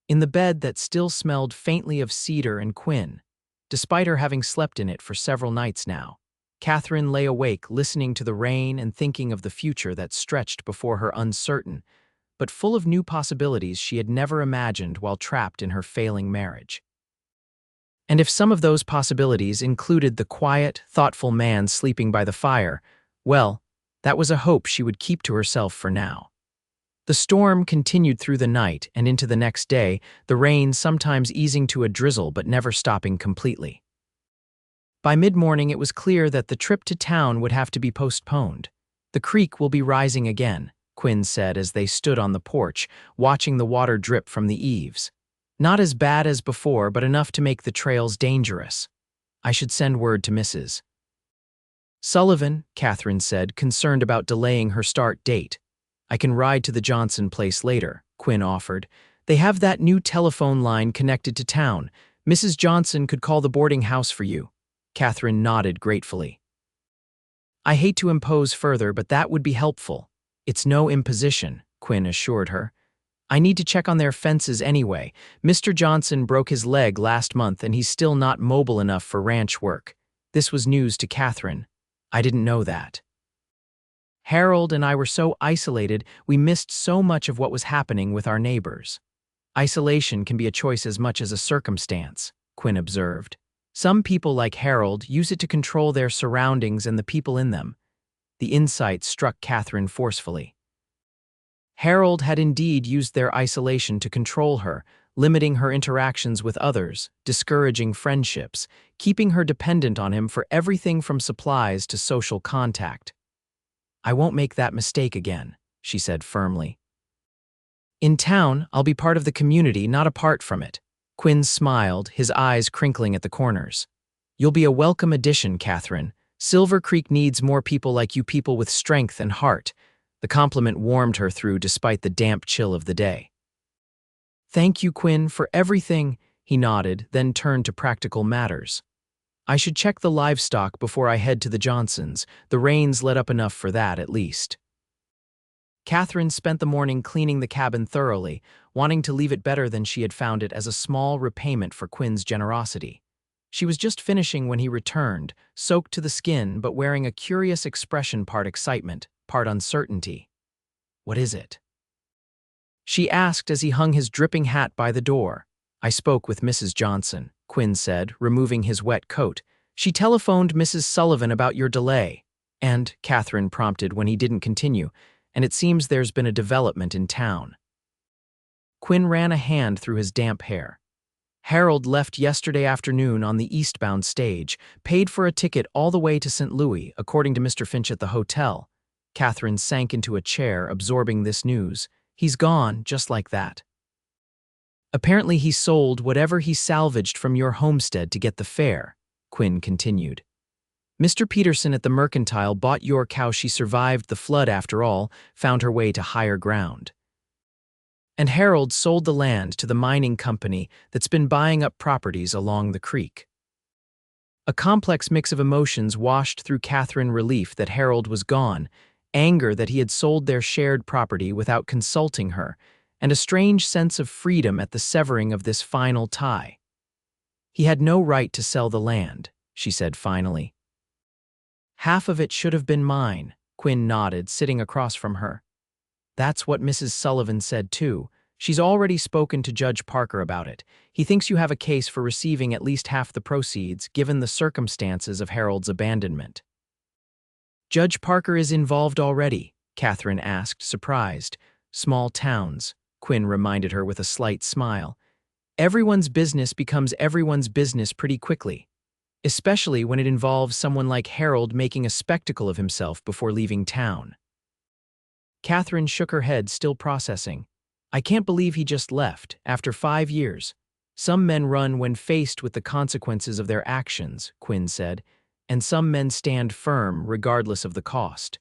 In the bed that still smelled faintly of cedar and Quinn, despite her having slept in it for several nights now, Catherine lay awake listening to the rain and thinking of the future that stretched before her uncertain, but full of new possibilities she had never imagined while trapped in her failing marriage. And if some of those possibilities included the quiet, thoughtful man sleeping by the fire, well, that was a hope she would keep to herself for now. The storm continued through the night and into the next day, the rain sometimes easing to a drizzle but never stopping completely. By mid-morning it was clear that the trip to town would have to be postponed. "The creek will be rising again," Quinn said as they stood on the porch, watching the water drip from the eaves. "Not as bad as before, but enough to make the trails dangerous. I should send word to Mrs. Sullivan," Catherine said, concerned about delaying her start date. "I can ride to the Johnson place later," Quinn offered. "They have that new telephone line connected to town. Mrs. Johnson could call the boarding house for you." Catherine nodded gratefully. "I hate to impose further, but that would be helpful." "It's no imposition," Quinn assured her. "I need to check on their fences anyway. Mr. Johnson broke his leg last month and he's still not mobile enough for ranch work." This was news to Catherine. "I didn't know that." "Harold and I were so isolated, we missed so much of what was happening with our neighbors." "Isolation can be a choice as much as a circumstance," Quinn observed. "Some people like Harold use it to control their surroundings and the people in them." The insight struck Catherine forcefully. Harold had indeed used their isolation to control her, limiting her interactions with others, discouraging friendships, keeping her dependent on him for everything from supplies to social contact. "I won't make that mistake again," she said firmly. "In town, I'll be part of the community, not apart from it." Quinn smiled, his eyes crinkling at the corners. "You'll be a welcome addition, Catherine. Silver Creek needs more people like you, people with strength and heart." The compliment warmed her through despite the damp chill of the day. "Thank you, Quinn, for everything," he nodded, then turned to practical matters. "I should check the livestock before I head to the Johnsons'. The rain's let up enough for that, at least." Catherine spent the morning cleaning the cabin thoroughly, wanting to leave it better than she had found it as a small repayment for Quinn's generosity. She was just finishing when he returned, soaked to the skin but wearing a curious expression, part excitement, part uncertainty. "What is it?" she asked as he hung his dripping hat by the door. "I spoke with Mrs. Johnson," Quinn said, removing his wet coat. "She telephoned Mrs. Sullivan about your delay." "And," Catherine prompted when he didn't continue, "and it seems there's been a development in town." Quinn ran a hand through his damp hair. "Harold left yesterday afternoon on the eastbound stage, paid for a ticket all the way to St. Louis, according to Mr. Finch at the hotel." Catherine sank into a chair, absorbing this news. "He's gone, just like that." "Apparently he sold whatever he salvaged from your homestead to get the fare," Quinn continued. "Mr. Peterson at the Mercantile bought your cow. She survived the flood after all, found her way to higher ground. And Harold sold the land to the mining company that's been buying up properties along the creek." A complex mix of emotions washed through Catherine: relief that Harold was gone, anger that he had sold their shared property without consulting her, and a strange sense of freedom at the severing of this final tie. "He had no right to sell the land," she said finally. "Half of it should have been mine," Quinn nodded, sitting across from her. "That's what Mrs. Sullivan said too. She's already spoken to Judge Parker about it. He thinks you have a case for receiving at least half the proceeds, given the circumstances of Harold's abandonment." "Judge Parker is involved already?" Catherine asked, surprised. "Small towns," Quinn reminded her with a slight smile. "Everyone's business becomes everyone's business pretty quickly, especially when it involves someone like Harold making a spectacle of himself before leaving town." Catherine shook her head, still processing. I can't believe he just left, after 5 years. Some men run when faced with the consequences of their actions, Quinn said, and some men stand firm regardless of the cost.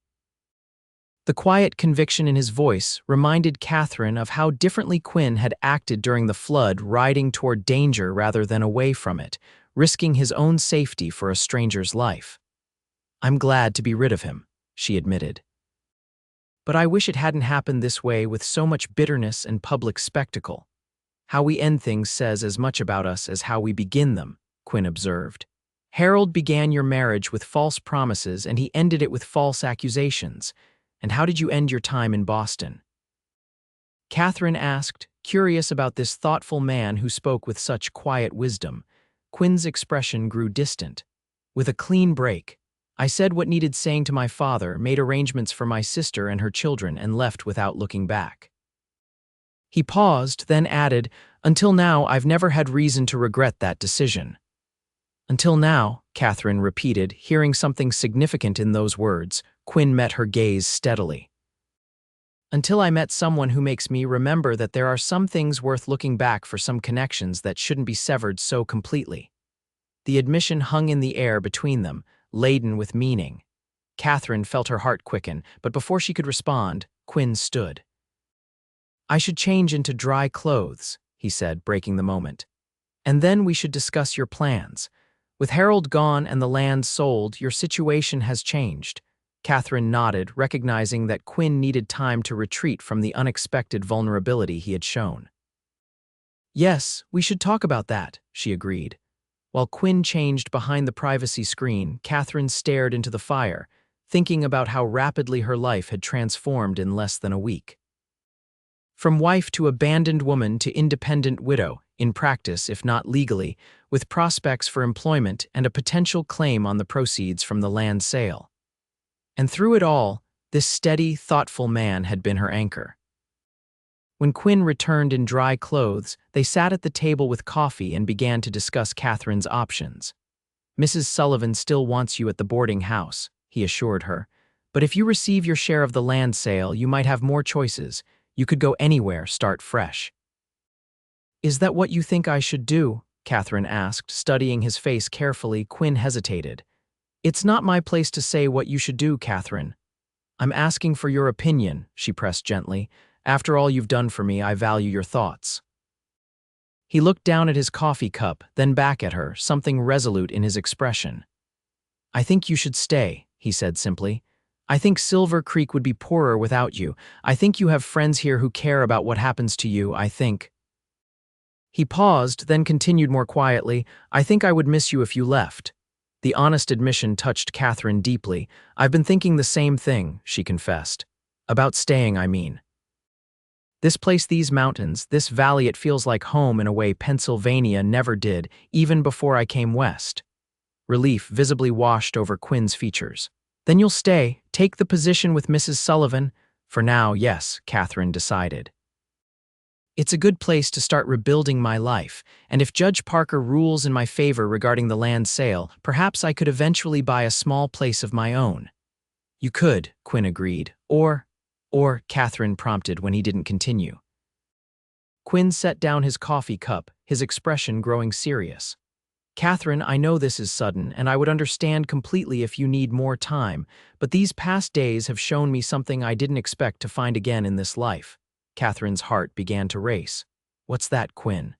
The quiet conviction in his voice reminded Catherine of how differently Quinn had acted during the flood, riding toward danger rather than away from it, risking his own safety for a stranger's life. I'm glad to be rid of him, she admitted. But I wish it hadn't happened this way, with so much bitterness and public spectacle. How we end things says as much about us as how we begin them, Quinn observed. Harold began your marriage with false promises and he ended it with false accusations. And how did you end your time in Boston? Catherine asked, curious about this thoughtful man who spoke with such quiet wisdom. Quinn's expression grew distant. With a clean break, I said what needed saying to my father, made arrangements for my sister and her children, and left without looking back. He paused, then added, until now I've never had reason to regret that decision. Until now, Catherine repeated, hearing something significant in those words. Quinn met her gaze steadily. Until I met someone who makes me remember that there are some things worth looking back for, some connections that shouldn't be severed so completely. The admission hung in the air between them, laden with meaning. Catherine felt her heart quicken, but before she could respond, Quinn stood. I should change into dry clothes, he said, breaking the moment. And then we should discuss your plans. With Harold gone and the land sold, your situation has changed. Catherine nodded, recognizing that Quinn needed time to retreat from the unexpected vulnerability he had shown. Yes, we should talk about that, she agreed. While Quinn changed behind the privacy screen, Catherine stared into the fire, thinking about how rapidly her life had transformed in less than a week. From wife to abandoned woman to independent widow, in practice if not legally, with prospects for employment and a potential claim on the proceeds from the land sale. And through it all, this steady, thoughtful man had been her anchor. When Quinn returned in dry clothes, they sat at the table with coffee and began to discuss Catherine's options. Mrs. Sullivan still wants you at the boarding house, he assured her. But if you receive your share of the land sale, you might have more choices. You could go anywhere, start fresh. Is that what you think I should do? Catherine asked, studying his face carefully. Quinn hesitated. It's not my place to say what you should do, Catherine. I'm asking for your opinion, she pressed gently. After all you've done for me, I value your thoughts. He looked down at his coffee cup, then back at her, something resolute in his expression. I think you should stay, he said simply. I think Silver Creek would be poorer without you. I think you have friends here who care about what happens to you, I think. He paused, then continued more quietly, I think I would miss you if you left. The honest admission touched Catherine deeply. I've been thinking the same thing, she confessed. About staying, I mean. This place, these mountains, this valley, it feels like home in a way Pennsylvania never did, even before I came west. Relief visibly washed over Quinn's features. Then you'll stay, take the position with Mrs. Sullivan? For now, yes, Catherine decided. It's a good place to start rebuilding my life, and if Judge Parker rules in my favor regarding the land sale, perhaps I could eventually buy a small place of my own. You could, Quinn agreed, or, Catherine prompted when he didn't continue. Quinn set down his coffee cup, his expression growing serious. Catherine, I know this is sudden, and I would understand completely if you need more time, but these past days have shown me something I didn't expect to find again in this life. Catherine's heart began to race. What's that, Quinn?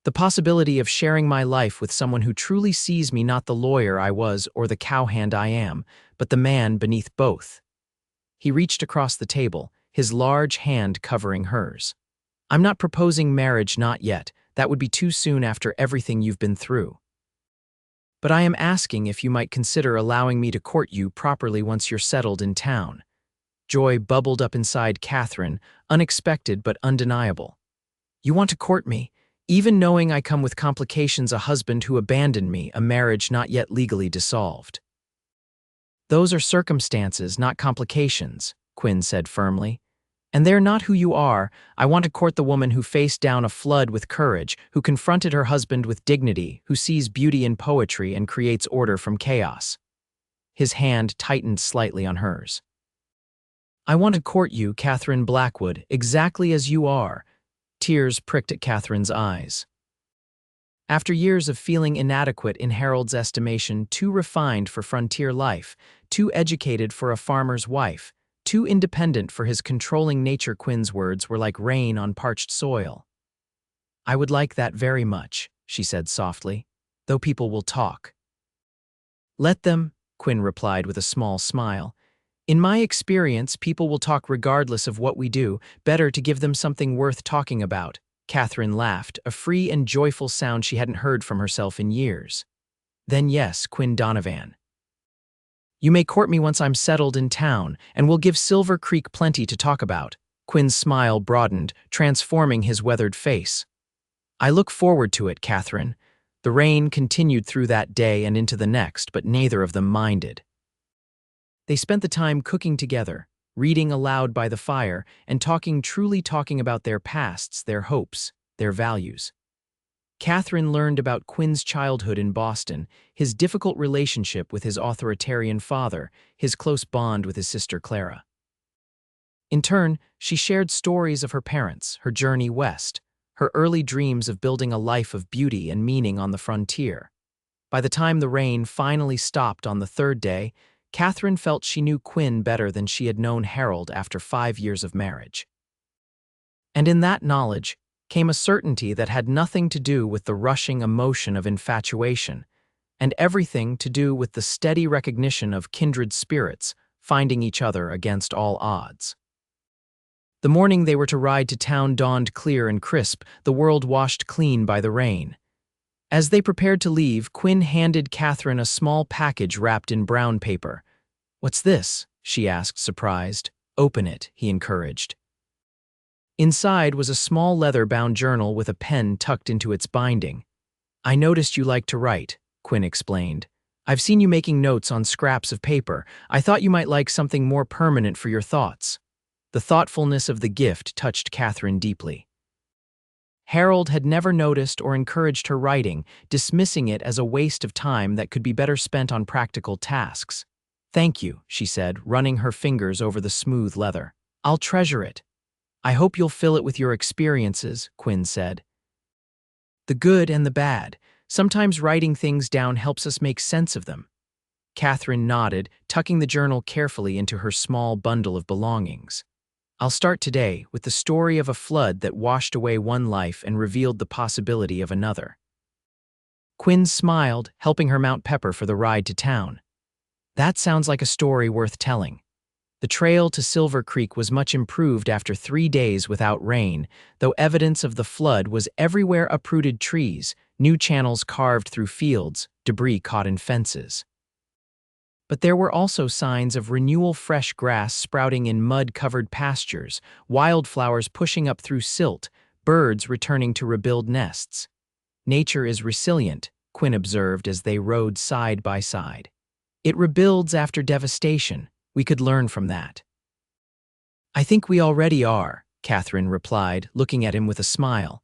The possibility of sharing my life with someone who truly sees me, not the lawyer I was or the cowhand I am, but the man beneath both. He reached across the table, his large hand covering hers. I'm not proposing marriage, not yet. That would be too soon after everything you've been through. But I am asking if you might consider allowing me to court you properly once you're settled in town. Joy bubbled up inside Catherine, unexpected but undeniable. You want to court me, even knowing I come with complications, a husband who abandoned me, a marriage not yet legally dissolved. Those are circumstances, not complications, Quinn said firmly. And they're not who you are. I want to court the woman who faced down a flood with courage, who confronted her husband with dignity, who sees beauty in poetry and creates order from chaos. His hand tightened slightly on hers. I want to court you, Catherine Blackwood, exactly as you are. Tears pricked at Catherine's eyes. After years of feeling inadequate in Harold's estimation, too refined for frontier life, too educated for a farmer's wife, too independent for his controlling nature, Quinn's words were like rain on parched soil. I would like that very much, she said softly, though people will talk. Let them, Quinn replied with a small smile. In my experience, people will talk regardless of what we do, better to give them something worth talking about. Catherine laughed, a free and joyful sound she hadn't heard from herself in years. Then yes, Quinn Donovan. You may court me once I'm settled in town, and we'll give Silver Creek plenty to talk about. Quinn's smile broadened, transforming his weathered face. I look forward to it, Catherine. The rain continued through that day and into the next, but neither of them minded. They spent the time cooking together, reading aloud by the fire, and truly talking about their pasts, their hopes, their values. Catherine learned about Quinn's childhood in Boston, his difficult relationship with his authoritarian father, his close bond with his sister Clara. In turn, she shared stories of her parents, her journey west, her early dreams of building a life of beauty and meaning on the frontier. By the time the rain finally stopped on the third day, Catherine felt she knew Quinn better than she had known Harold after 5 years of marriage. And in that knowledge came a certainty that had nothing to do with the rushing emotion of infatuation, and everything to do with the steady recognition of kindred spirits finding each other against all odds. The morning they were to ride to town dawned clear and crisp, the world washed clean by the rain. As they prepared to leave, Quinn handed Catherine a small package wrapped in brown paper. "What's this?" she asked, surprised. "Open it," he encouraged. Inside was a small leather-bound journal with a pen tucked into its binding. "I noticed you like to write," Quinn explained. "I've seen you making notes on scraps of paper. I thought you might like something more permanent for your thoughts." The thoughtfulness of the gift touched Catherine deeply. Harold had never noticed or encouraged her writing, dismissing it as a waste of time that could be better spent on practical tasks. "Thank you," she said, running her fingers over the smooth leather. "I'll treasure it." "I hope you'll fill it with your experiences," Quinn said. "The good and the bad. Sometimes writing things down helps us make sense of them." Catherine nodded, tucking the journal carefully into her small bundle of belongings. "I'll start today with the story of a flood that washed away one life and revealed the possibility of another." Quinn smiled, helping her mount Pepper for the ride to town. "That sounds like a story worth telling." The trail to Silver Creek was much improved after 3 days without rain, though evidence of the flood was everywhere: uprooted trees, new channels carved through fields, debris caught in fences. But there were also signs of renewal: fresh grass sprouting in mud-covered pastures, wildflowers pushing up through silt, birds returning to rebuild nests. "Nature is resilient," Quinn observed as they rode side by side. "It rebuilds after devastation. We could learn from that." "I think we already are," Catherine replied, looking at him with a smile.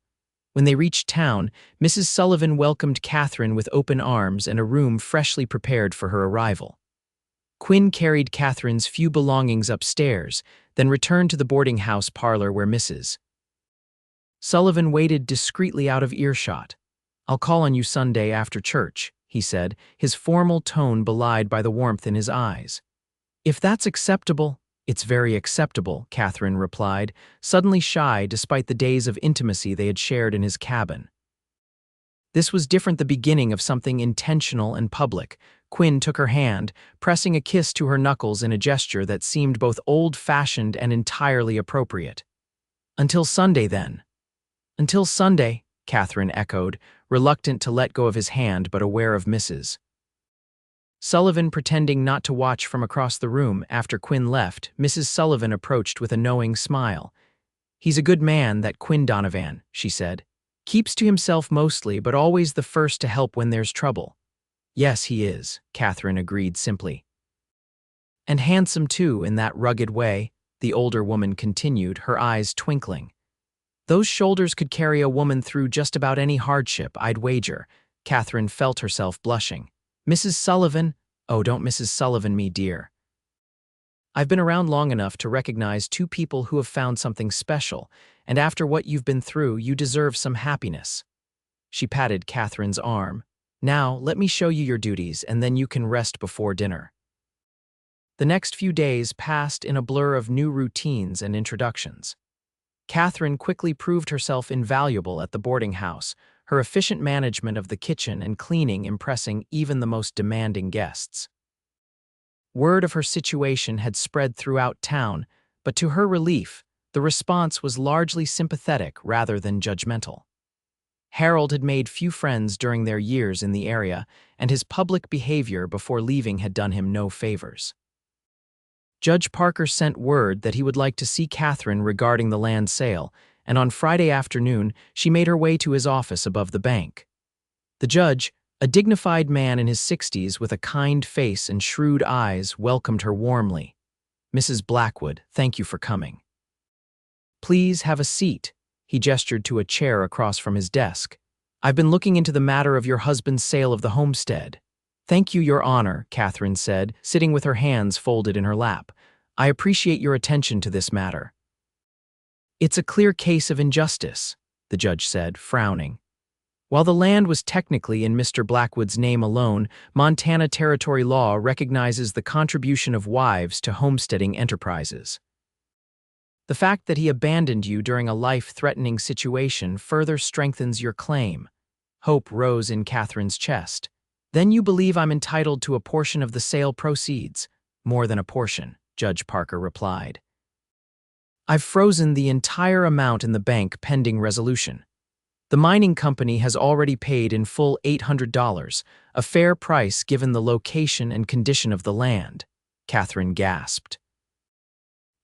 When they reached town, Mrs. Sullivan welcomed Catherine with open arms and a room freshly prepared for her arrival. Quinn carried Catherine's few belongings upstairs, then returned to the boarding house parlor where Mrs. Sullivan waited discreetly out of earshot. "I'll call on you Sunday after church," he said, his formal tone belied by the warmth in his eyes. "If that's acceptable." "It's very acceptable," Catherine replied, suddenly shy despite the days of intimacy they had shared in his cabin. This was different, the beginning of something intentional and public. Quinn took her hand, pressing a kiss to her knuckles in a gesture that seemed both old-fashioned and entirely appropriate. "Until Sunday, then." "Until Sunday," Catherine echoed, reluctant to let go of his hand but aware of Mrs. Sullivan pretending not to watch from across the room. After Quinn left, Mrs. Sullivan approached with a knowing smile. "He's a good man, that Quinn Donovan," she said. "Keeps to himself mostly, but always the first to help when there's trouble." "Yes, he is," Catherine agreed simply. "And handsome too, in that rugged way," the older woman continued, her eyes twinkling. "Those shoulders could carry a woman through just about any hardship, I'd wager." Catherine felt herself blushing. "Mrs. Sullivan—" "Oh, don't Mrs. Sullivan me, dear." I've been around long enough to recognize two people who have found something special, and after what you've been through, you deserve some happiness." She patted Catherine's arm. "Now, let me show you your duties, and then you can rest before dinner." The next few days passed in a blur of new routines and introductions. Catherine quickly proved herself invaluable at the boarding house, her efficient management of the kitchen and cleaning impressing even the most demanding guests. Word of her situation had spread throughout town, but to her relief, the response was largely sympathetic rather than judgmental. Harold had made few friends during their years in the area, and his public behavior before leaving had done him no favors. Judge Parker sent word that he would like to see Catherine regarding the land sale, and on Friday afternoon she made her way to his office above the bank. The judge, a dignified man in his 60s with a kind face and shrewd eyes, welcomed her warmly. "Mrs. Blackwood, thank you for coming. Please have a seat." He gestured to a chair across from his desk. "I've been looking into the matter of your husband's sale of the homestead." "Thank you, Your Honor," Catherine said, sitting with her hands folded in her lap. "I appreciate your attention to this matter." "It's a clear case of injustice," the judge said, frowning. While the land was technically in Mr. Blackwood's name alone, Montana territory law recognizes the contribution of wives to homesteading enterprises. The fact that he abandoned you during a life-threatening situation further strengthens your claim. Hope rose in Catherine's chest. "Then you believe I'm entitled to a portion of the sale proceeds?" "More than a portion," Judge Parker replied. "I've frozen the entire amount in the bank pending resolution. The mining company has already paid in full $800, a fair price given the location and condition of the land," Catherine gasped.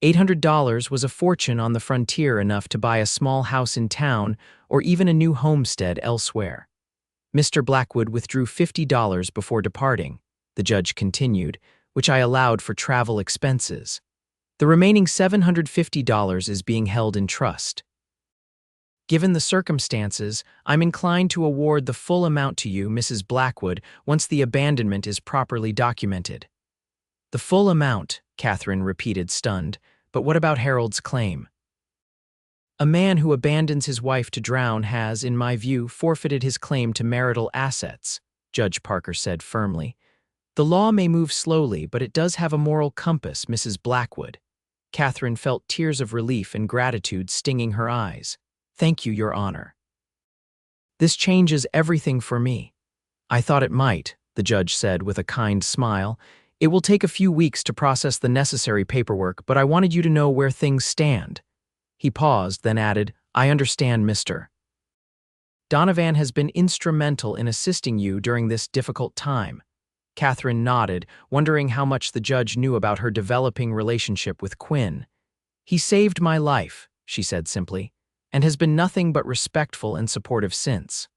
$800 was a fortune on the frontier, enough to buy a small house in town or even a new homestead elsewhere. "Mr. Blackwood withdrew $50 before departing," the judge continued, "which I allowed for travel expenses. The remaining $750 is being held in trust. Given the circumstances, I'm inclined to award the full amount to you, Mrs. Blackwood, once the abandonment is properly documented." "The full amount," Catherine repeated, stunned. "But what about Harold's claim?" "A man who abandons his wife to drown has, in my view, forfeited his claim to marital assets," Judge Parker said firmly. "The law may move slowly, but it does have a moral compass, Mrs. Blackwood." Catherine felt tears of relief and gratitude stinging her eyes. "Thank you, Your Honor. This changes everything for me." "I thought it might," the judge said with a kind smile. "It will take a few weeks to process the necessary paperwork, but I wanted you to know where things stand." He paused, then added, "I understand, Mr. Donovan has been instrumental in assisting you during this difficult time." Catherine nodded, wondering how much the judge knew about her developing relationship with Quinn. "He saved my life," she said simply, "and has been nothing but respectful and supportive since."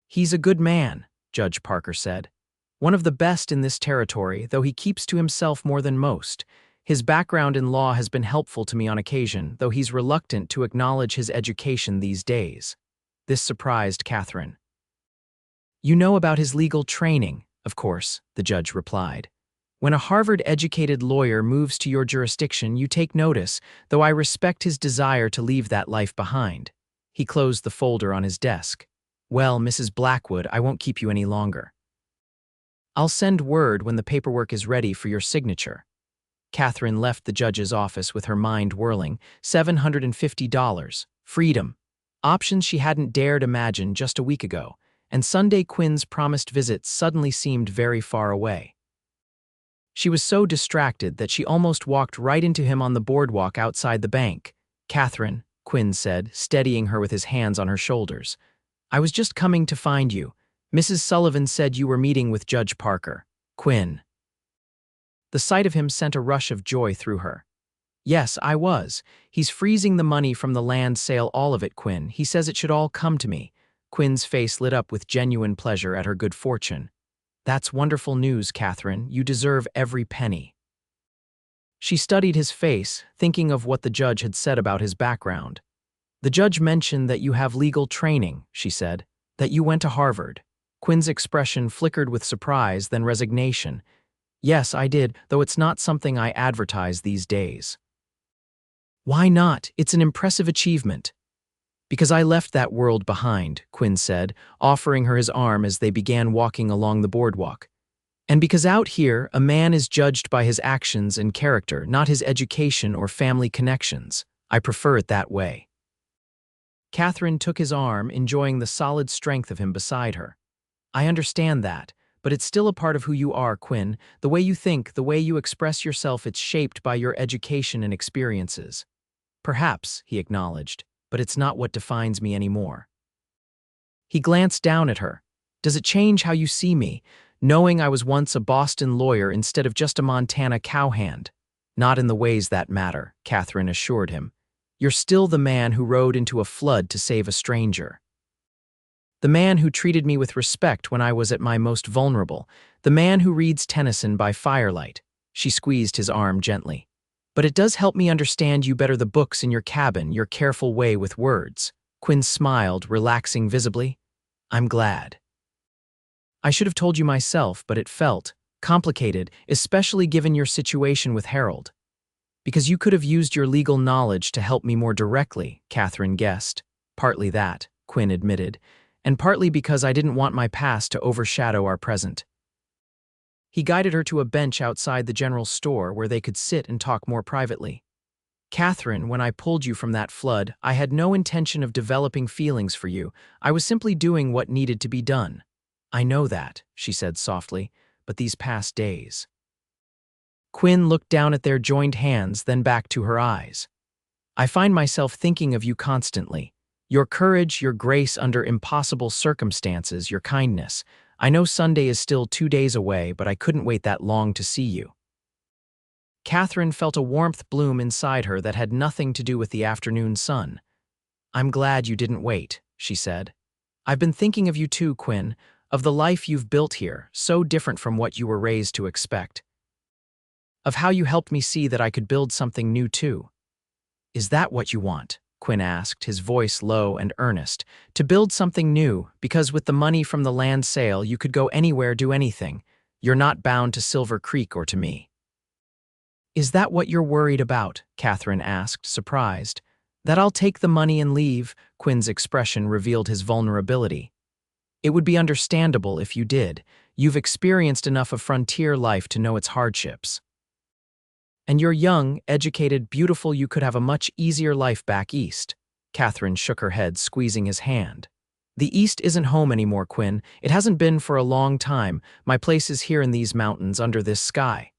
"He's a good man," Judge Parker said. "One of the best in this territory, though he keeps to himself more than most. His background in law has been helpful to me on occasion, though he's reluctant to acknowledge his education these days." This surprised Catherine. "You know about his legal training, of course," the judge replied. "When a Harvard-educated lawyer moves to your jurisdiction, you take notice, though I respect his desire to leave that life behind." He closed the folder on his desk. "Well, Mrs. Blackwood, I won't keep you any longer. I'll send word when the paperwork is ready for your signature." Catherine left the judge's office with her mind whirling. $750. Freedom. Options she hadn't dared imagine just a week ago. And Sunday Quinn's promised visit suddenly seemed very far away. She was so distracted that she almost walked right into him on the boardwalk outside the bank. "Catherine," Quinn said, steadying her with his hands on her shoulders, "I was just coming to find you. Mrs. Sullivan said you were meeting with Judge Parker." "Quinn." The sight of him sent a rush of joy through her. "Yes, I was. He's freezing the money from the land sale, all of it, Quinn. He says it should all come to me." Quinn's face lit up with genuine pleasure at her good fortune. "That's wonderful news, Catherine. You deserve every penny." She studied his face, thinking of what the judge had said about his background. "The judge mentioned that you have legal training," she said, "that you went to Harvard." Quinn's expression flickered with surprise, then resignation. Yes, I did, though it's not something I advertise these days. Why not? It's an impressive achievement. Because I left that world behind, Quinn said, offering her his arm as they began walking along the boardwalk. And because out here, a man is judged by his actions and character, not his education or family connections. I prefer it that way. Catherine took his arm, enjoying the solid strength of him beside her. I understand that, but it's still a part of who you are, Quinn. The way you think, the way you express yourself, it's shaped by your education and experiences. Perhaps, he acknowledged, but it's not what defines me anymore. He glanced down at her. Does it change how you see me, knowing I was once a Boston lawyer instead of just a Montana cowhand? Not in the ways that matter, Catherine assured him. You're still the man who rode into a flood to save a stranger. The man who treated me with respect when I was at my most vulnerable. The man who reads Tennyson by firelight. She squeezed his arm gently. But it does help me understand you better, the books in your cabin, your careful way with words. Quinn smiled, relaxing visibly. I'm glad. I should have told you myself, but it felt complicated, especially given your situation with Harold. Because you could have used your legal knowledge to help me more directly, Catherine guessed. Partly that, Quinn admitted, and partly because I didn't want my past to overshadow our present. He guided her to a bench outside the general store where they could sit and talk more privately. Catherine, when I pulled you from that flood, I had no intention of developing feelings for you. I was simply doing what needed to be done. I know that, she said softly, but these past days. Quinn looked down at their joined hands, then back to her eyes. I find myself thinking of you constantly. Your courage, your grace under impossible circumstances, your kindness. I know Sunday is still 2 days away, but I couldn't wait that long to see you. Catherine felt a warmth bloom inside her that had nothing to do with the afternoon sun. I'm glad you didn't wait, she said. I've been thinking of you too, Quinn, of the life you've built here, so different from what you were raised to expect. Of how you helped me see that I could build something new too. Is that what you want? Quinn asked, his voice low and earnest. To build something new, because with the money from the land sale you could go anywhere, do anything. You're not bound to Silver Creek or to me. Is that what you're worried about? Catherine asked, surprised. That I'll take the money and leave? Quinn's expression revealed his vulnerability. It would be understandable if you did. You've experienced enough of frontier life to know its hardships. And you're young, educated, beautiful, you could have a much easier life back east. Catherine shook her head, squeezing his hand. The East isn't home anymore, Quinn. It hasn't been for a long time. My place is here in these mountains, under this sky.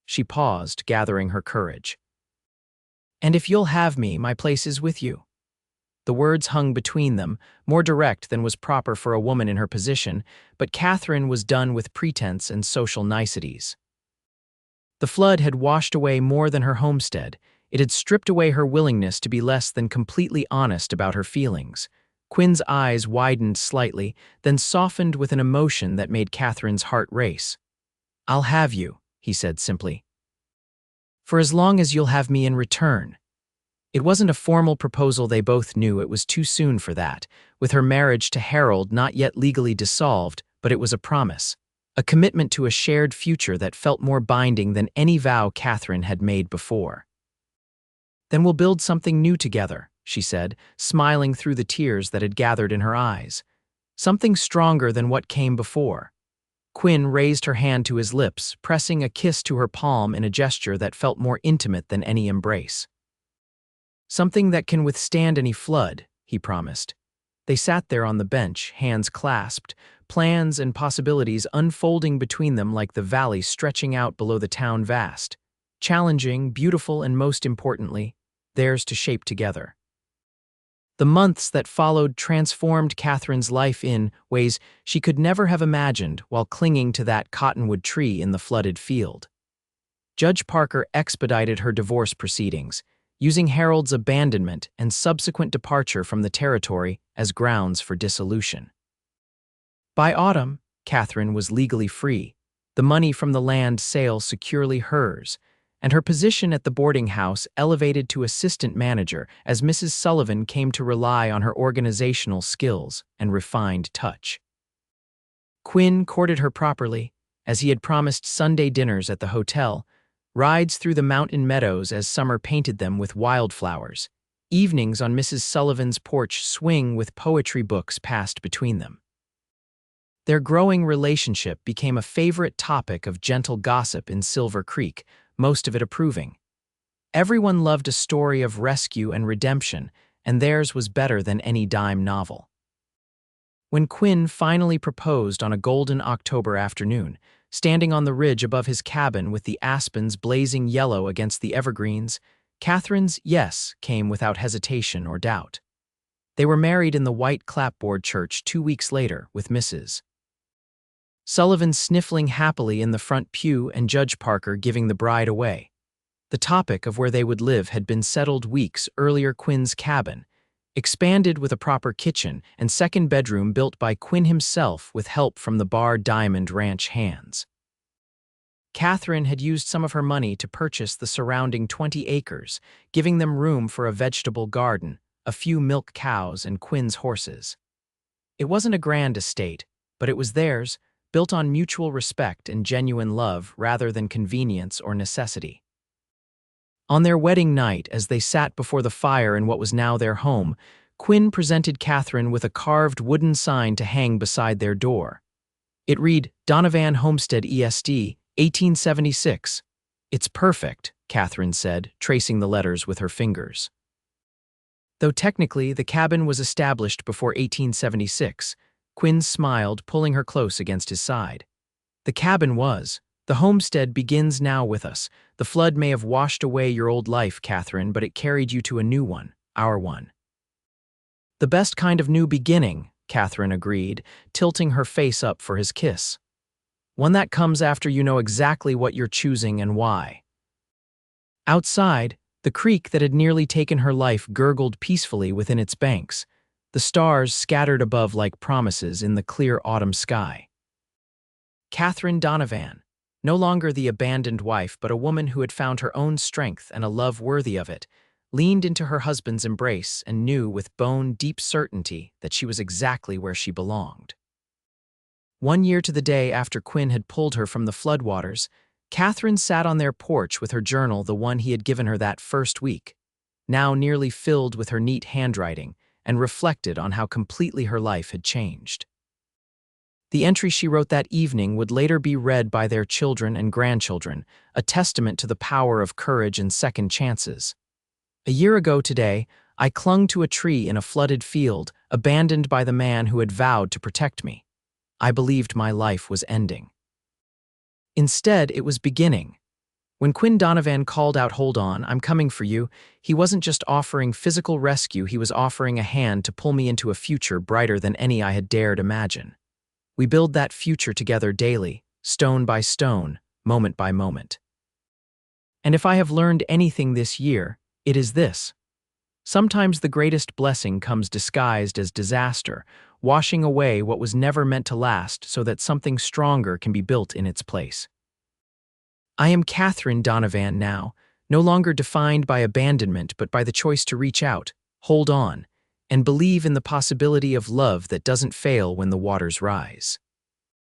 She paused, gathering her courage. And if you'll have me, my place is with you. The words hung between them, more direct than was proper for a woman in her position, but Catherine was done with pretense and social niceties. The flood had washed away more than her homestead. It had stripped away her willingness to be less than completely honest about her feelings. Quinn's eyes widened slightly, then softened with an emotion that made Catherine's heart race. I'll have you, he said simply. For as long as you'll have me in return. It wasn't a formal proposal, they both knew it was too soon for that, with her marriage to Harold not yet legally dissolved, but it was a promise. A commitment to a shared future that felt more binding than any vow Catherine had made before. Then we'll build something new together, she said, smiling through the tears that had gathered in her eyes. Something stronger than what came before. Quinn raised her hand to his lips, pressing a kiss to her palm in a gesture that felt more intimate than any embrace. Something that can withstand any flood, he promised. They sat there on the bench, hands clasped, plans and possibilities unfolding between them like the valley stretching out below the town vast. Challenging, beautiful, and most importantly, theirs to shape together. The months that followed transformed Catherine's life in ways she could never have imagined while clinging to that cottonwood tree in the flooded field. Judge Parker expedited her divorce proceedings, using Harold's abandonment and subsequent departure from the territory as grounds for dissolution. By autumn, Catherine was legally free, the money from the land sale securely hers, and her position at the boarding house elevated to assistant manager as Mrs. Sullivan came to rely on her organizational skills and refined touch. Quinn courted her properly, as he had promised Sunday dinners at the hotel, rides through the mountain meadows as summer painted them with wildflowers, evenings on Mrs. Sullivan's porch swing with poetry books passed between them. Their growing relationship became a favorite topic of gentle gossip in Silver Creek, most of it approving. Everyone loved a story of rescue and redemption, and theirs was better than any dime novel. When Quinn finally proposed on a golden October afternoon, standing on the ridge above his cabin with the aspens blazing yellow against the evergreens, Catherine's yes came without hesitation or doubt. They were married in the white clapboard church 2 weeks later with Mrs. Sullivan sniffling happily in the front pew and Judge Parker giving the bride away. The topic of where they would live had been settled weeks earlier. Quinn's cabin, expanded with a proper kitchen and second bedroom built by Quinn himself with help from the Bar Diamond Ranch hands. Catherine had used some of her money to purchase the surrounding 20 acres, giving them room for a vegetable garden, a few milk cows, and Quinn's horses. It wasn't a grand estate, but it was theirs, built on mutual respect and genuine love rather than convenience or necessity. On their wedding night, as they sat before the fire in what was now their home, Quinn presented Catherine with a carved wooden sign to hang beside their door. It read, "Donovan Homestead ESD, 1876. "It's perfect," Catherine said, tracing the letters with her fingers. Though technically the cabin was established before 1876, Quinn smiled, pulling her close against his side. "The cabin was. The homestead begins now with us. The flood may have washed away your old life, Catherine, but it carried you to a new one, our one." "The best kind of new beginning," Catherine agreed, tilting her face up for his kiss. "One that comes after you know exactly what you're choosing and why." Outside, the creek that had nearly taken her life gurgled peacefully within its banks, the stars scattered above like promises in the clear autumn sky. Catherine Donovan, no longer the abandoned wife but a woman who had found her own strength and a love worthy of it, leaned into her husband's embrace and knew with bone-deep certainty that she was exactly where she belonged. 1 year to the day after Quinn had pulled her from the floodwaters, Catherine sat on their porch with her journal, the one he had given her that first week, now nearly filled with her neat handwriting, and reflected on how completely her life had changed. The entry she wrote that evening would later be read by their children and grandchildren, a testament to the power of courage and second chances. "A year ago today, I clung to a tree in a flooded field, abandoned by the man who had vowed to protect me. I believed my life was ending. Instead, it was beginning. When Quinn Donovan called out, 'Hold on, I'm coming for you,' he wasn't just offering physical rescue, he was offering a hand to pull me into a future brighter than any I had dared imagine. We build that future together daily, stone by stone, moment by moment. And if I have learned anything this year, it is this. Sometimes the greatest blessing comes disguised as disaster, washing away what was never meant to last so that something stronger can be built in its place. I am Catherine Donovan now, no longer defined by abandonment but by the choice to reach out, hold on, and believe in the possibility of love that doesn't fail when the waters rise."